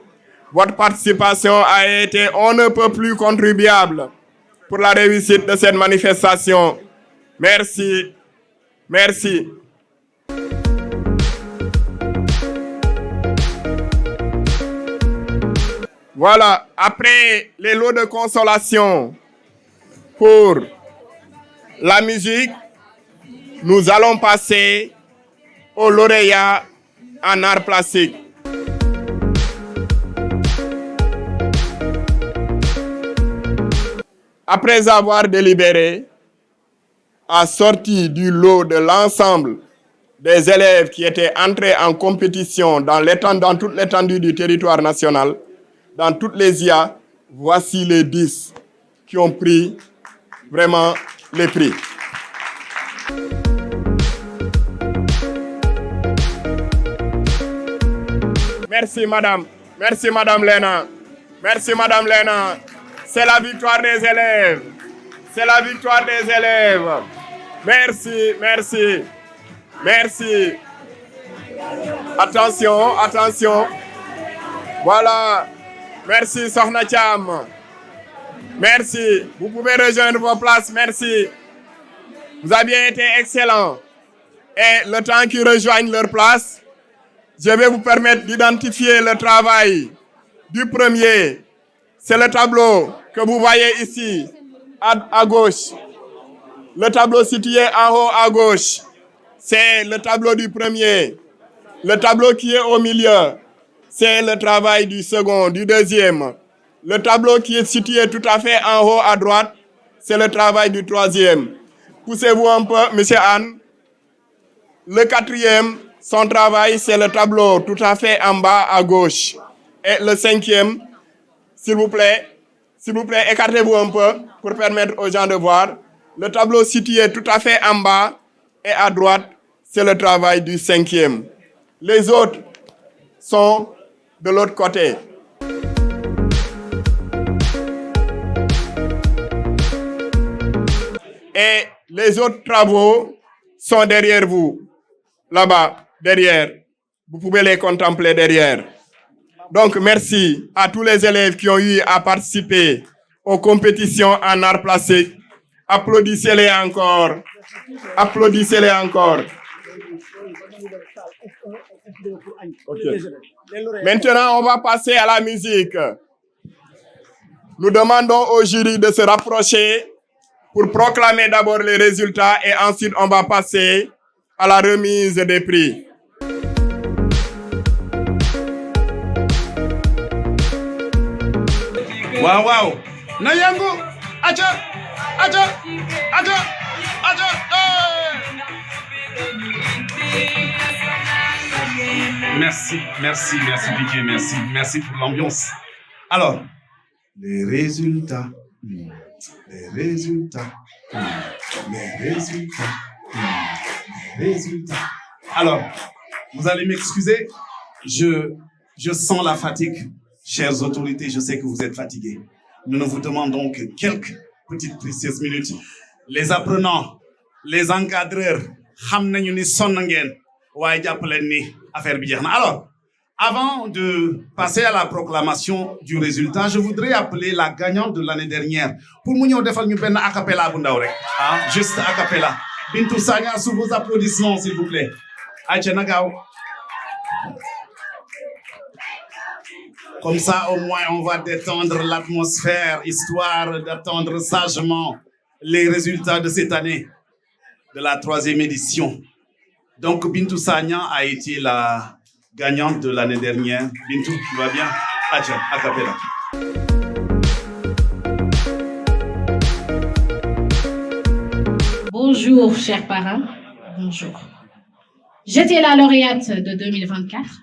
Votre participation a été on ne peut plus contribuable pour la réussite de cette manifestation. Merci. Merci. Voilà, après les lots de consolation pour la musique, nous allons passer au lauréat en art plastique. Après avoir délibéré, assorti du lot de l'ensemble des élèves qui étaient entrés en compétition dans toute l'étendue du territoire national, dans toutes les IA, voici les 10 qui ont pris vraiment les prix. Merci madame. Merci madame Lena. Merci madame Lena. C'est la victoire des élèves. C'est la victoire des élèves. Merci, merci. Merci. Attention, attention. Voilà. Merci Sokhna Thiam. Merci. Vous pouvez rejoindre vos places. Merci. Vous avez été excellents. Et le temps qu'ils rejoignent leur place, je vais vous permettre d'identifier le travail du premier. C'est le tableau que vous voyez ici, à gauche. Le tableau situé en haut à gauche, c'est le tableau du premier. Le tableau qui est au milieu, c'est le travail du second, du deuxième. Le tableau qui est situé tout à fait en haut à droite, c'est le travail du troisième. Poussez-vous un peu, monsieur Anne. Le quatrième, son travail, c'est le tableau tout à fait en bas à gauche. Et le cinquième, s'il vous plaît, écartez-vous un peu pour permettre aux gens de voir. Le tableau situé tout à fait en bas et à droite, c'est le travail du cinquième. Les autres sont de l'autre côté. Et les autres travaux sont derrière vous, là-bas, derrière. Vous pouvez les contempler derrière. Donc, merci à tous les élèves qui ont eu à participer aux compétitions en art plastique. Applaudissez-les encore. Applaudissez-les encore. Okay. Maintenant, on va passer à la musique. Nous demandons au jury de se rapprocher pour proclamer d'abord les résultats et ensuite on va passer à la remise des prix. Wow, wow. Nayangu, acha, acha, acha, acha. Merci Didier, merci pour l'ambiance. Alors, les résultats. Alors, vous allez m'excuser, je sens la fatigue. Chères autorités, je sais que vous êtes fatigués. Nous ne vous demandons que quelques petites précieuses minutes. Les apprenants, les encadreurs, xam nañu ni sonn ngeen waaye jàpp leen ni affaire bi jeex na. Alors, avant de passer à la proclamation du résultat, je voudrais appeler la gagnante de l'année dernière pour mu ñëw defal ñu benn a cappella bu ndaw rek. Juste a cappella. Bintou Sagna, sous vos applaudissements, s'il vous plaît. Aïcha Nagao. Comme ça, au moins, on va détendre l'atmosphère, histoire d'attendre sagement les résultats de cette année, de la 3e édition. Donc, Bintou Sagna a été la gagnante de l'année dernière. Bintou, tu vas bien? Aïcha, a cappella. Bonjour, chers parents. Bonjour. J'étais la lauréate de 2024.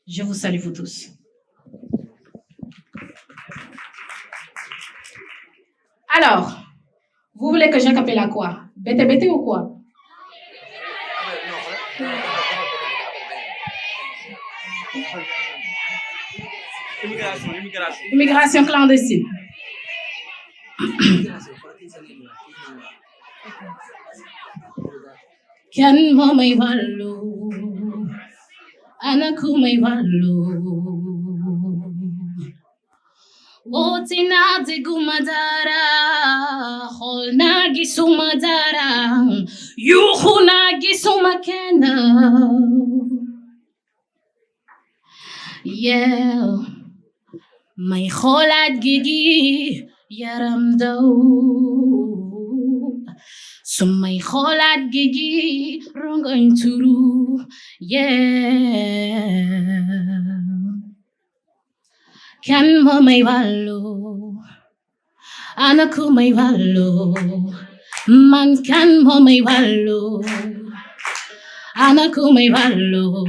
Je vous salue vous tous. Alors, vous voulez que j'accapelle à quoi? Bété ou quoi? Immigration clandestine. Kan mo may walo, anak ko may walo. Oti na di gumadara, hol na gisumadara, yuhu na gisumakena. Yeah, may holad gigi yaram daw. Sumay holad gigi rongoy turu. Yeah. Kan mo may walo, anak ko may walo, man kan mo may walo, anak ko may walo,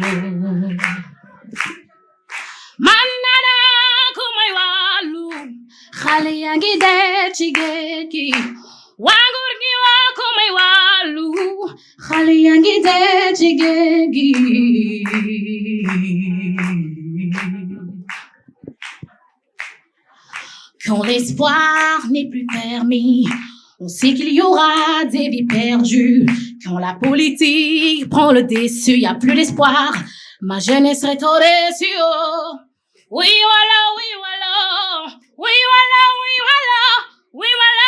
man anak ko may walo, xale yaa ngi dee ci géej gi, waa nguur gi waa ko may walo, xale yaa ngi dee ci géej gi. Quand l'espoir n'est plus permis, on sait qu'il y aura des vies perdues. Quand la politique prend le dessus, y a plus d'espoir. Ma jeunesse serait trop déçue. Oh. Oui, voilà, oui, voilà. Oui, voilà, oui, voilà. Oui, voilà.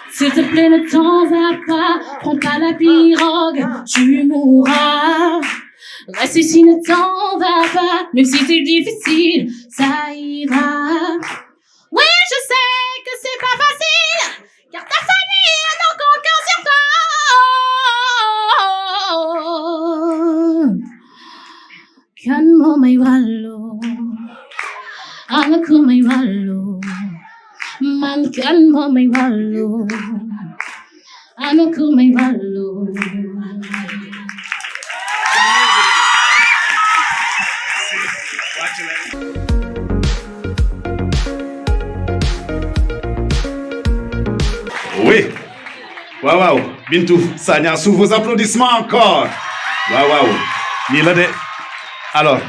S'il te plaît, ne t'en va pas. Prends pas la pirogue, tu mourras. Reste ici, ne t'en va pas, même si c'est difficile, ça ira. Oui, je sais que c'est pas facile, car ta famille est encore cœur sur toi. Kan mo may walo, anak ko may walo, man kan mo may walo, anak ko may walo. Oui. Waouh, Bintou Sagna, sous vos applaudissements encore. Waouh. Alors,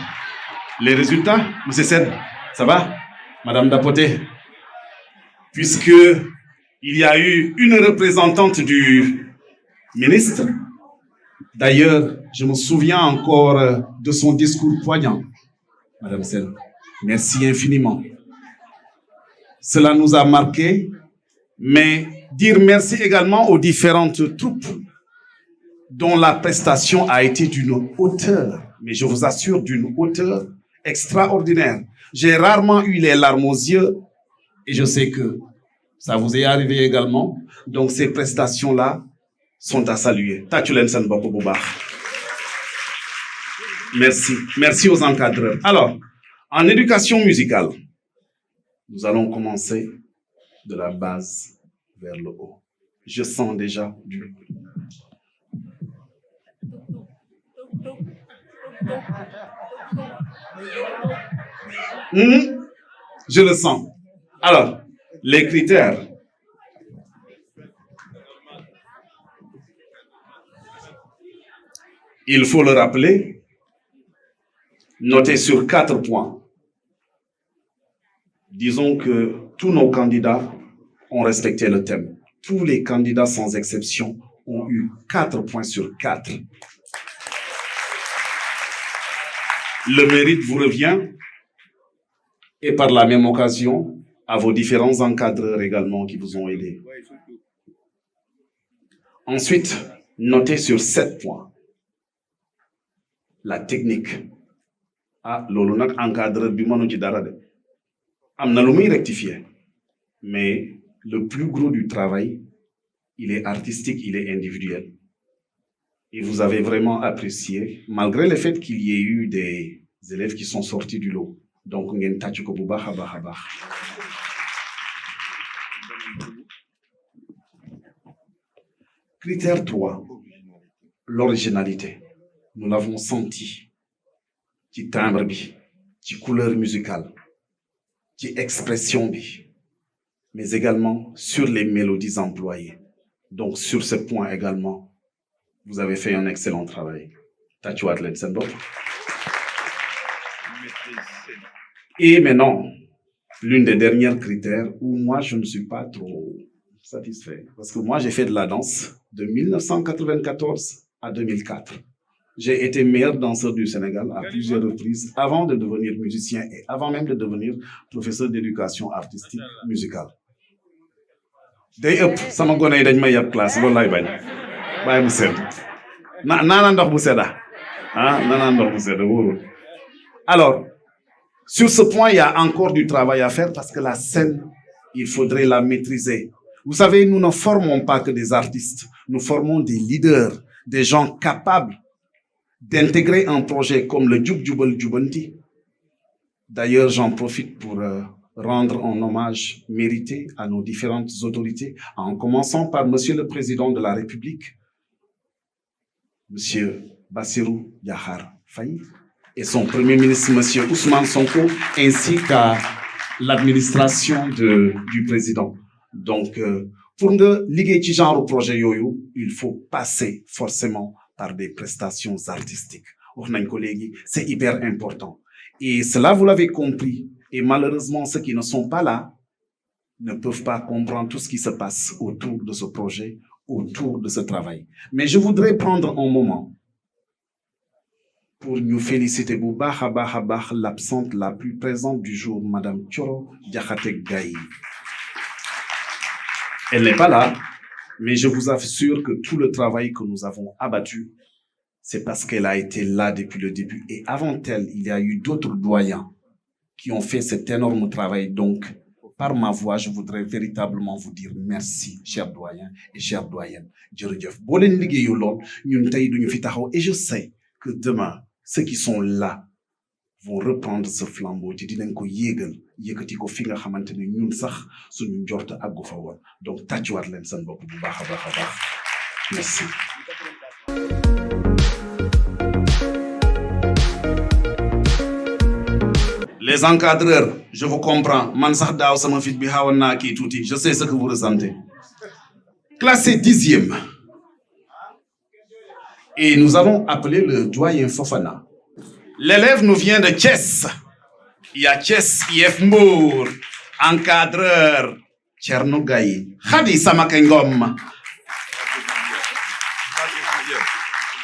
les résultats, monsieur Sen, ça va? Madame Dapoté, puisque il y a eu une représentante du ministre, d'ailleurs, je me souviens encore de son discours poignant. Madame Sen, merci infiniment. Cela nous a marqué, mais dire merci également aux différentes troupes dont la prestation a été d'une hauteur, mais je vous assure d'une hauteur extraordinaire. J'ai rarement eu les larmes aux yeux et je sais que ça vous est arrivé également. Donc ces prestations-là sont à saluer. Merci. Merci aux encadreurs. Alors, en éducation musicale, nous allons commencer de la base vers le haut. Je sens déjà du... Je le sens. Alors, les critères. Il faut le rappeler, noter sur 4 points. Disons que tous nos candidats ont respecté le thème. Tous les candidats sans exception ont eu 4 points sur 4. Le mérite vous revient et par la même occasion à vos différents encadreurs également qui vous ont aidé. Ensuite, notez sur 7 points. La technique. Ah, lolu nak encadreur bi mënu ci dara de. Amna lu muy rectifier. Mais le plus gros du travail, il est artistique, il est individuel. Et vous avez vraiment apprécié, malgré le fait qu'il y ait eu des élèves qui sont sortis du lot. Donc, ngeen tàcc ko bu baax a baax a baax. Critère 3, l'originalité. Nous l'avons senti. Ci timbre bi, ci couleur musicale, ci expression bi, mais également sur les mélodies employées. Donc, sur ce point également, vous avez fait un excellent travail. Tàccuwaat leen seen bopp. Et maintenant, l'une des dernières critères où moi je ne suis pas trop satisfait. Parce que moi j'ai fait de la danse de 1994 à 2004. J'ai été meilleur danseur du Sénégal à plusieurs reprises avant de devenir musicien et avant même de devenir professeur d'éducation artistique musicale. Day ëpp sama gone yi dañ may yab classe loolu lay bañ bàyyi mu sedd naana ndox bu sedda naana ndox bu sedda wóorul. Alors, sur ce point, il y a encore du travail à faire parce que la scène, il faudrait la maîtriser. Vous savez, nous ne formons pas que des artistes, nous formons des leaders, des gens capables d'intégrer un projet comme le Jub Jubal Jubanti. D'ailleurs, j'en profite pour rendre un hommage mérité à nos différentes autorités, en commençant par Monsieur le Président de la République, Monsieur Bassirou Yahar Faye, et son Premier ministre, Monsieur Ousmane Sonko, ainsi qu'à l'administration du président. Donc, pour nga liggéey ci genre projet yooyu, il faut passer forcément par des prestations artistiques. Wax nañ ko léegi, c'est hyper important. Et cela, vous l'avez compris. Et malheureusement, ceux qui ne sont pas là ne peuvent pas comprendre tout ce qui se passe autour de ce projet, autour de ce travail. Mais je voudrais prendre un moment pour nous féliciter bu baax a baax l'absente la plus présente du jour, Madame Thioro Diakhaté Gaye. Elle n'est pas là, mais je vous assure que tout le travail que nous avons abattu, c'est parce qu'elle a été là depuis le début. Et avant elle, il y a eu d'autres doyens qui ont fait cet énorme travail. Donc, par ma voix, je voudrais véritablement vous dire merci, chers doyens et chères doyennes. Jërëjëf. Boo leen liggéeyu lool, ñun tey duñu fi taxaw. Et je sais que demain, ceux qui sont là vont reprendre ce flambeau te dinañ ko yéegal yëkkati ko fi nga xamante ne ñun sax suñu njort àggu fa woon. Donc tàccuwaat leen seen bopp bu baax a baax a baax. Merci. Les encadreurs, je vous comprends. Man sax daaw sama fit bi xawoon naa kii tuuti. Je sais ce que vous ressentez. Classé 10e. Et nous avons appelé le doyen Fofana. L'élève nous vient de Thiès. Il y a Thiès IF Mbour, encadreur Thierno Gaye. Khady Samaka Ngom.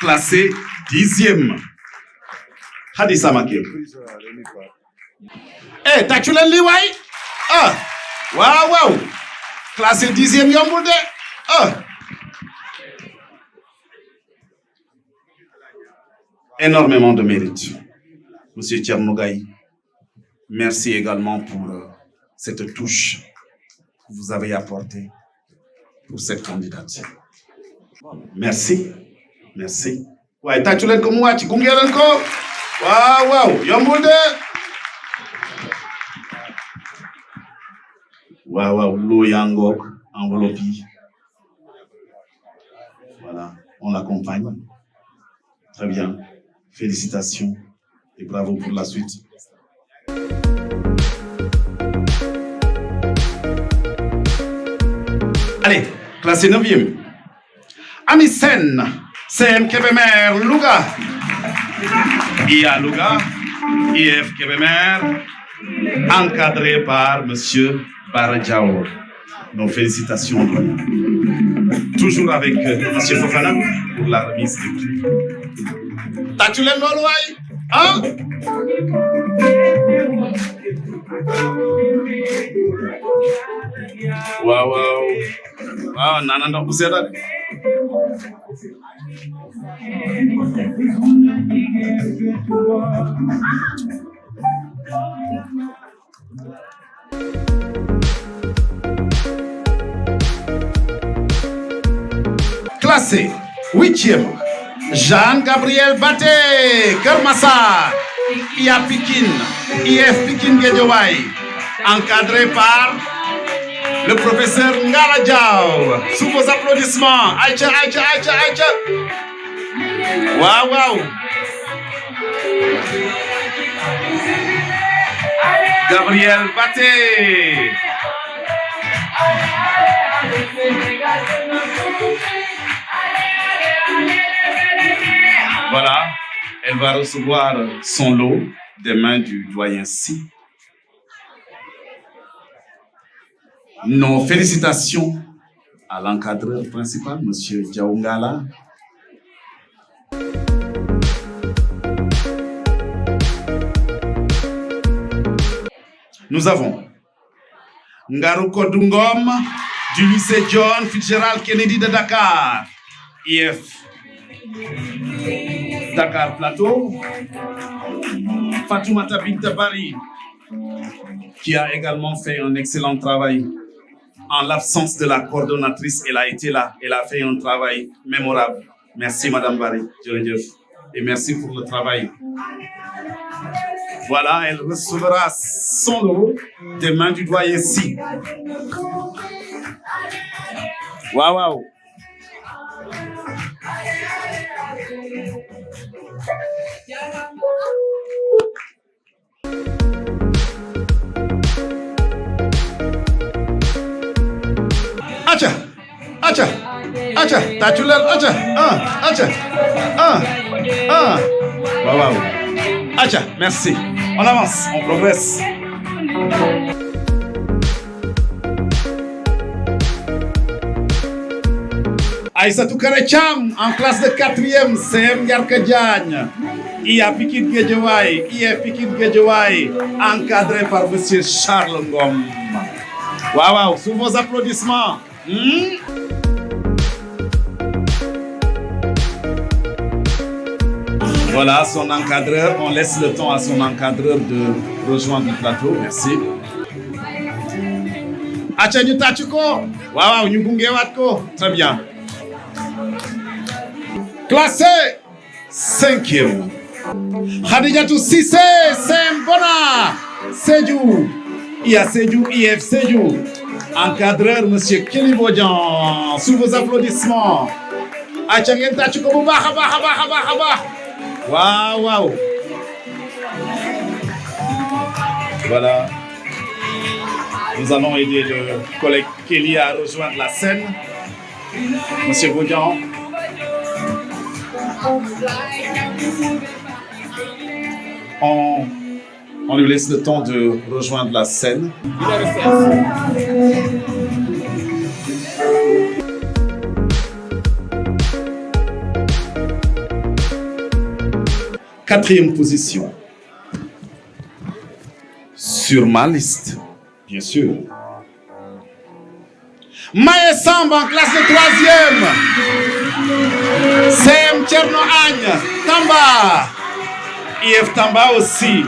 Classé 10e. Khady Samaka. Eh, tàccu leen lii waay. Ah, waaw. Classé 10e yombul de. Ah. Énormément de mérite. Monsieur Thierno Gaye, merci également pour cette touche que vous avez apportée pour cette candidature. Merci. Ouais, tàccu leen ko mu wàcc gunge leen ko. Waaw, yombul de. Waaw, loo yaa ngoog enveloppe yi. on l'accompagne. Très bien. Félicitations et bravo pour la suite. Allez, classé 9e. Amisen, CM Kébémer, Louga. IA Louga, IF Kébémer, encadré par M. Baradjao. Donc félicitations. Toujours avec M. Fofana pour la remise du prix. T'as-tu les Nolouaï? Hein? Wow. Wow, Nana vous êtes là. Classé 8e, Jean-Gabriel Baté, Kermassa, IA Pikine, IF Pikine Guédiawaye, encadré par le professeur Ngala Diaw. Sous vos applaudissements, Aïcha. Wow. Gabriel Baté. Voilà, elle va recevoir son lot des mains du doyen Si. Nos félicitations à l'encadreur principal, M. Diaongala. Nous avons Ngarou Kodungom du lycée John Fitzgerald Kennedy de Dakar, IF Dakar Plateau. Fatoumata Bintabari, qui a également fait un excellent travail. En l'absence de la coordonnatrice, elle a été là. Elle a fait un travail mémorable. Merci, Madame Barry. Et merci pour le travail. Voilà, elle recevra son lot des mains du doyen Si. Wow. Acha, Tachulel, acha. Wow. Acha, merci. On avance, on progresse. Aïssatou Karecham, en classe de 4e, CM Yarka Diagne. IA Pikine Guédiawaye, IF Pikine Guédiawaye, encadré par M. Charles Ngom. Wow, sous vos applaudissements. Voilà son encadreur. On laisse le temps à son encadreur de rejoindre le plateau. Merci. Achanyu Tachuko. Wow, Nyubungewatko. Très bien. Classé 5e. Khadijatou Sissé, Sembona. Sejou. IA Sejou, IF Sejou. Encadreur, M. Kelly Bodian. Sous vos applaudissements. Achanyu Tachuko. Wow. Voilà. Nous allons aider le collègue Kelly à rejoindre la scène. Monsieur Bodian. On lui laisse le temps de rejoindre la scène. Quatrième position. Sur ma liste, bien sûr. Maë Samba en classe de 3e. CM Tcherno Agne, Tamba. IF Tamba aussi.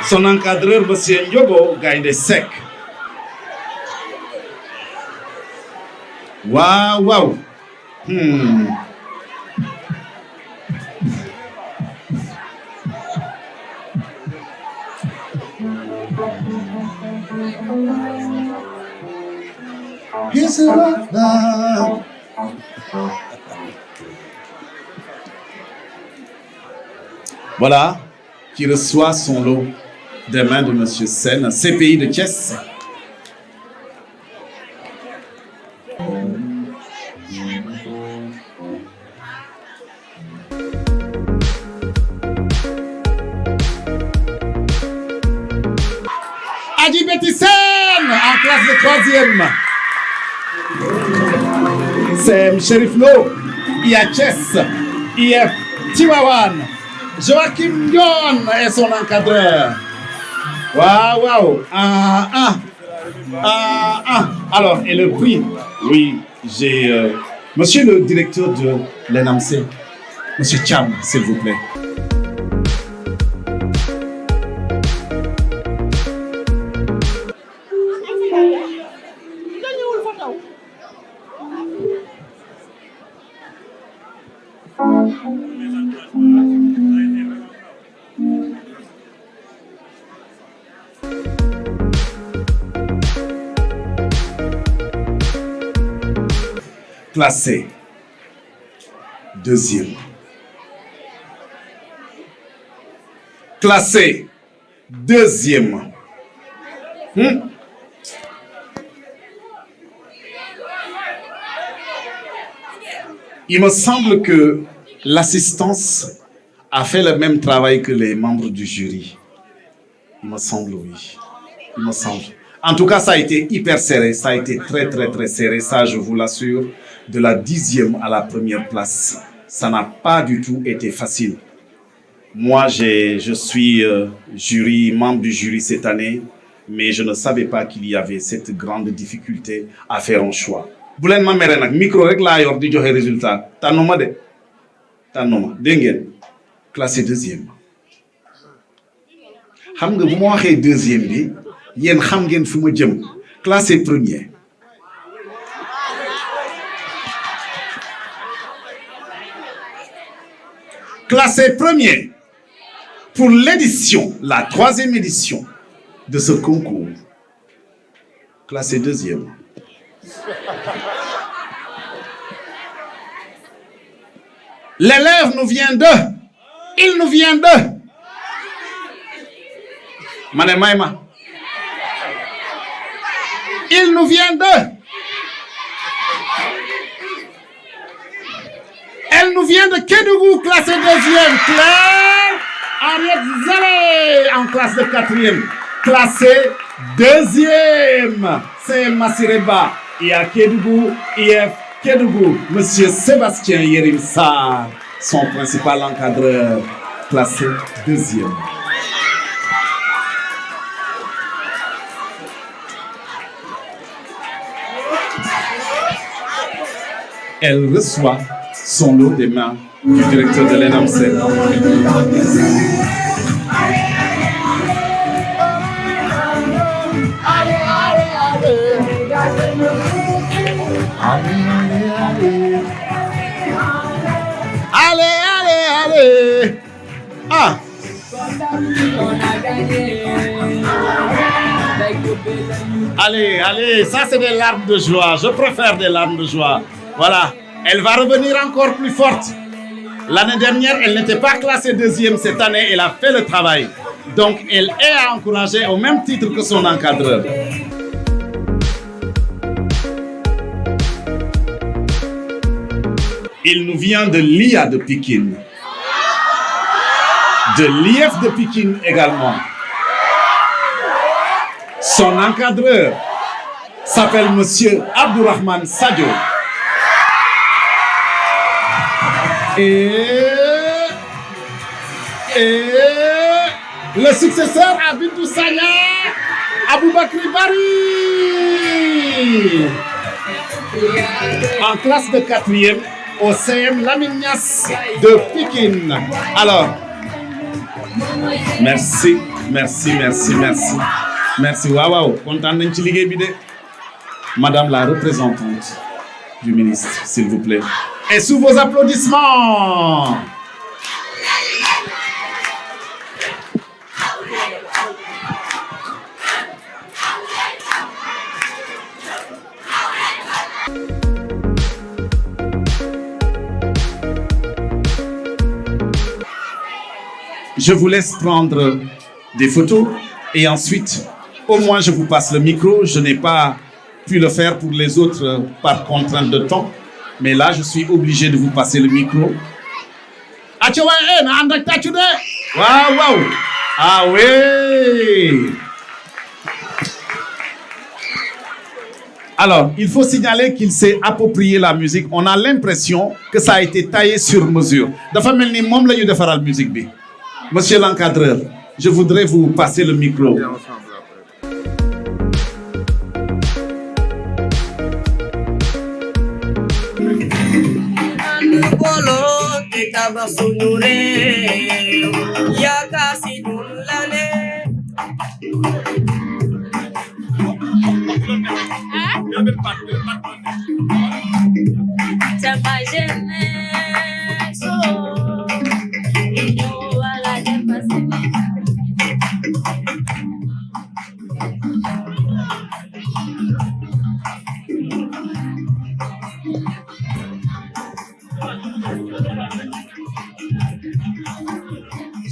Son encadreur, M. Ndiogo, Gaïde Sec. Wow. Voilà, qui reçoit son lot des mains de M. Sen, CPI de Thiès. Adi Betisen en classe de 3e. C'est Shérif Lo, IHS, IF Tiwawan. Joachim Dion est son encadreur. Waouh. Alors, et le prix? Oui, j'ai... Monsieur le directeur de l'ENAMC, Monsieur Cham, s'il vous plaît. Classé 2e. Classé 2e. Il me semble que l'assistance a fait le même travail que les membres du jury. Il me semble, oui. Il me semble. En tout cas, ça a été hyper serré. Ça a été très, très, très serré. Ça, je vous l'assure. De la 10e à la 1re place. Ça n'a pas du tout été facile. Moi, je suis membre du jury cette année, mais je ne savais pas qu'il y avait cette grande difficulté à faire un choix. Bu leen ma mere nag micro rek laa yor di joxe résultat tànnuma de tànnuma dégg ngeen classé 2e. xam nga bu ma waxee 2e bi yéen xam ngeen fi ma jëm classé 1er. Classé 1er pour l'édition, la 3e édition de ce concours. Classé 2e. L'élève nous vient de. Il nous vient de. Mané Maïma. Il nous vient de. Elle nous vient de Kédougou, classé 2e. Claire Henriette Zalé en classe de 4e. Classé 2e. C'est Massireba. Il y a Kédougou, IF Kédougou. Monsieur Sébastien Yerim Sarr, son principal encadreur. Classé 2e. Elle reçoit son lot des mains du directeur de l'ENAMC. Allez. Ah. Allez, ça c'est des larmes de joie. Je préfère des larmes de joie. Voilà. Elle va revenir encore plus forte. L'année dernière, elle n'était pas classée 2e. Cette année, elle a fait le travail. Donc, elle est à encourager au même titre que son encadreur. Il nous vient de l'IA de Pékin. De l'IF de Pékin également. Son encadreur s'appelle Monsieur Abdourahman Sadio. Et le successeur à Bintou Sagna, Aboubakri Bari. En classe de 4e au CM Lamignas de Pékin. Alors, merci. Waouh, content nañ ci liggéey bi de. Madame la représentante du ministre, s'il vous plaît. Et sous vos applaudissements. je vous laisse prendre des photos et ensuite, au moins, je vous passe le micro. Je n'ai pas pu le faire pour les autres par contrainte de temps, mais là, je suis obligé de vous passer le micro. Waouh! Ah oui! Alors, il faut signaler qu'il s'est approprié la musique. On a l'impression que ça a été taillé sur mesure. Dafa melni mom lañu défaral musique bi. Monsieur l'encadreur, je voudrais vous passer le micro.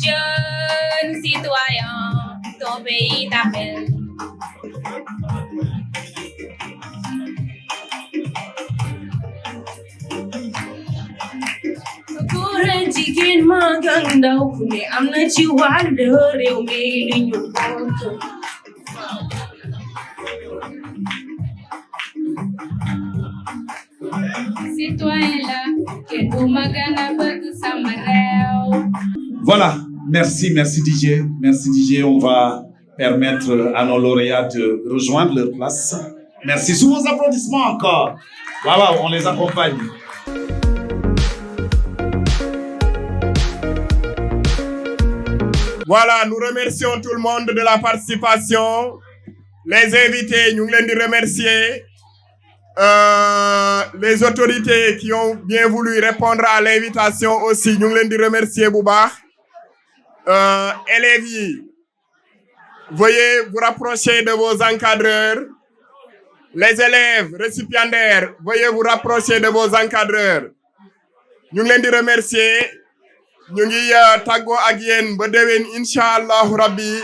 Jeune citoyen, ton pays t'appelle. Kuren jikin maganda ne amna ci wanda rew me ñu ko. Citoyen là, que du magana bëgg sama réew. Voilà, merci DJ. Merci DJ, on va permettre à nos lauréats de rejoindre leur place. Merci, sous vos applaudissements encore. Voilà, on les accompagne. Voilà, nous remercions tout le monde de la participation. Les invités, nous voulons les remercier. Les autorités qui ont bien voulu répondre à l'invitation aussi, nous voulons les remercier, Bouba. Élèves, veuillez vous rapprocher de vos encadreurs. Les élèves récipiendaires, veuillez vous rapprocher de vos encadreurs. Nous voulons les remercier. Ñu ngi tàggoo ak yéen ba déwén incha allahu rabbi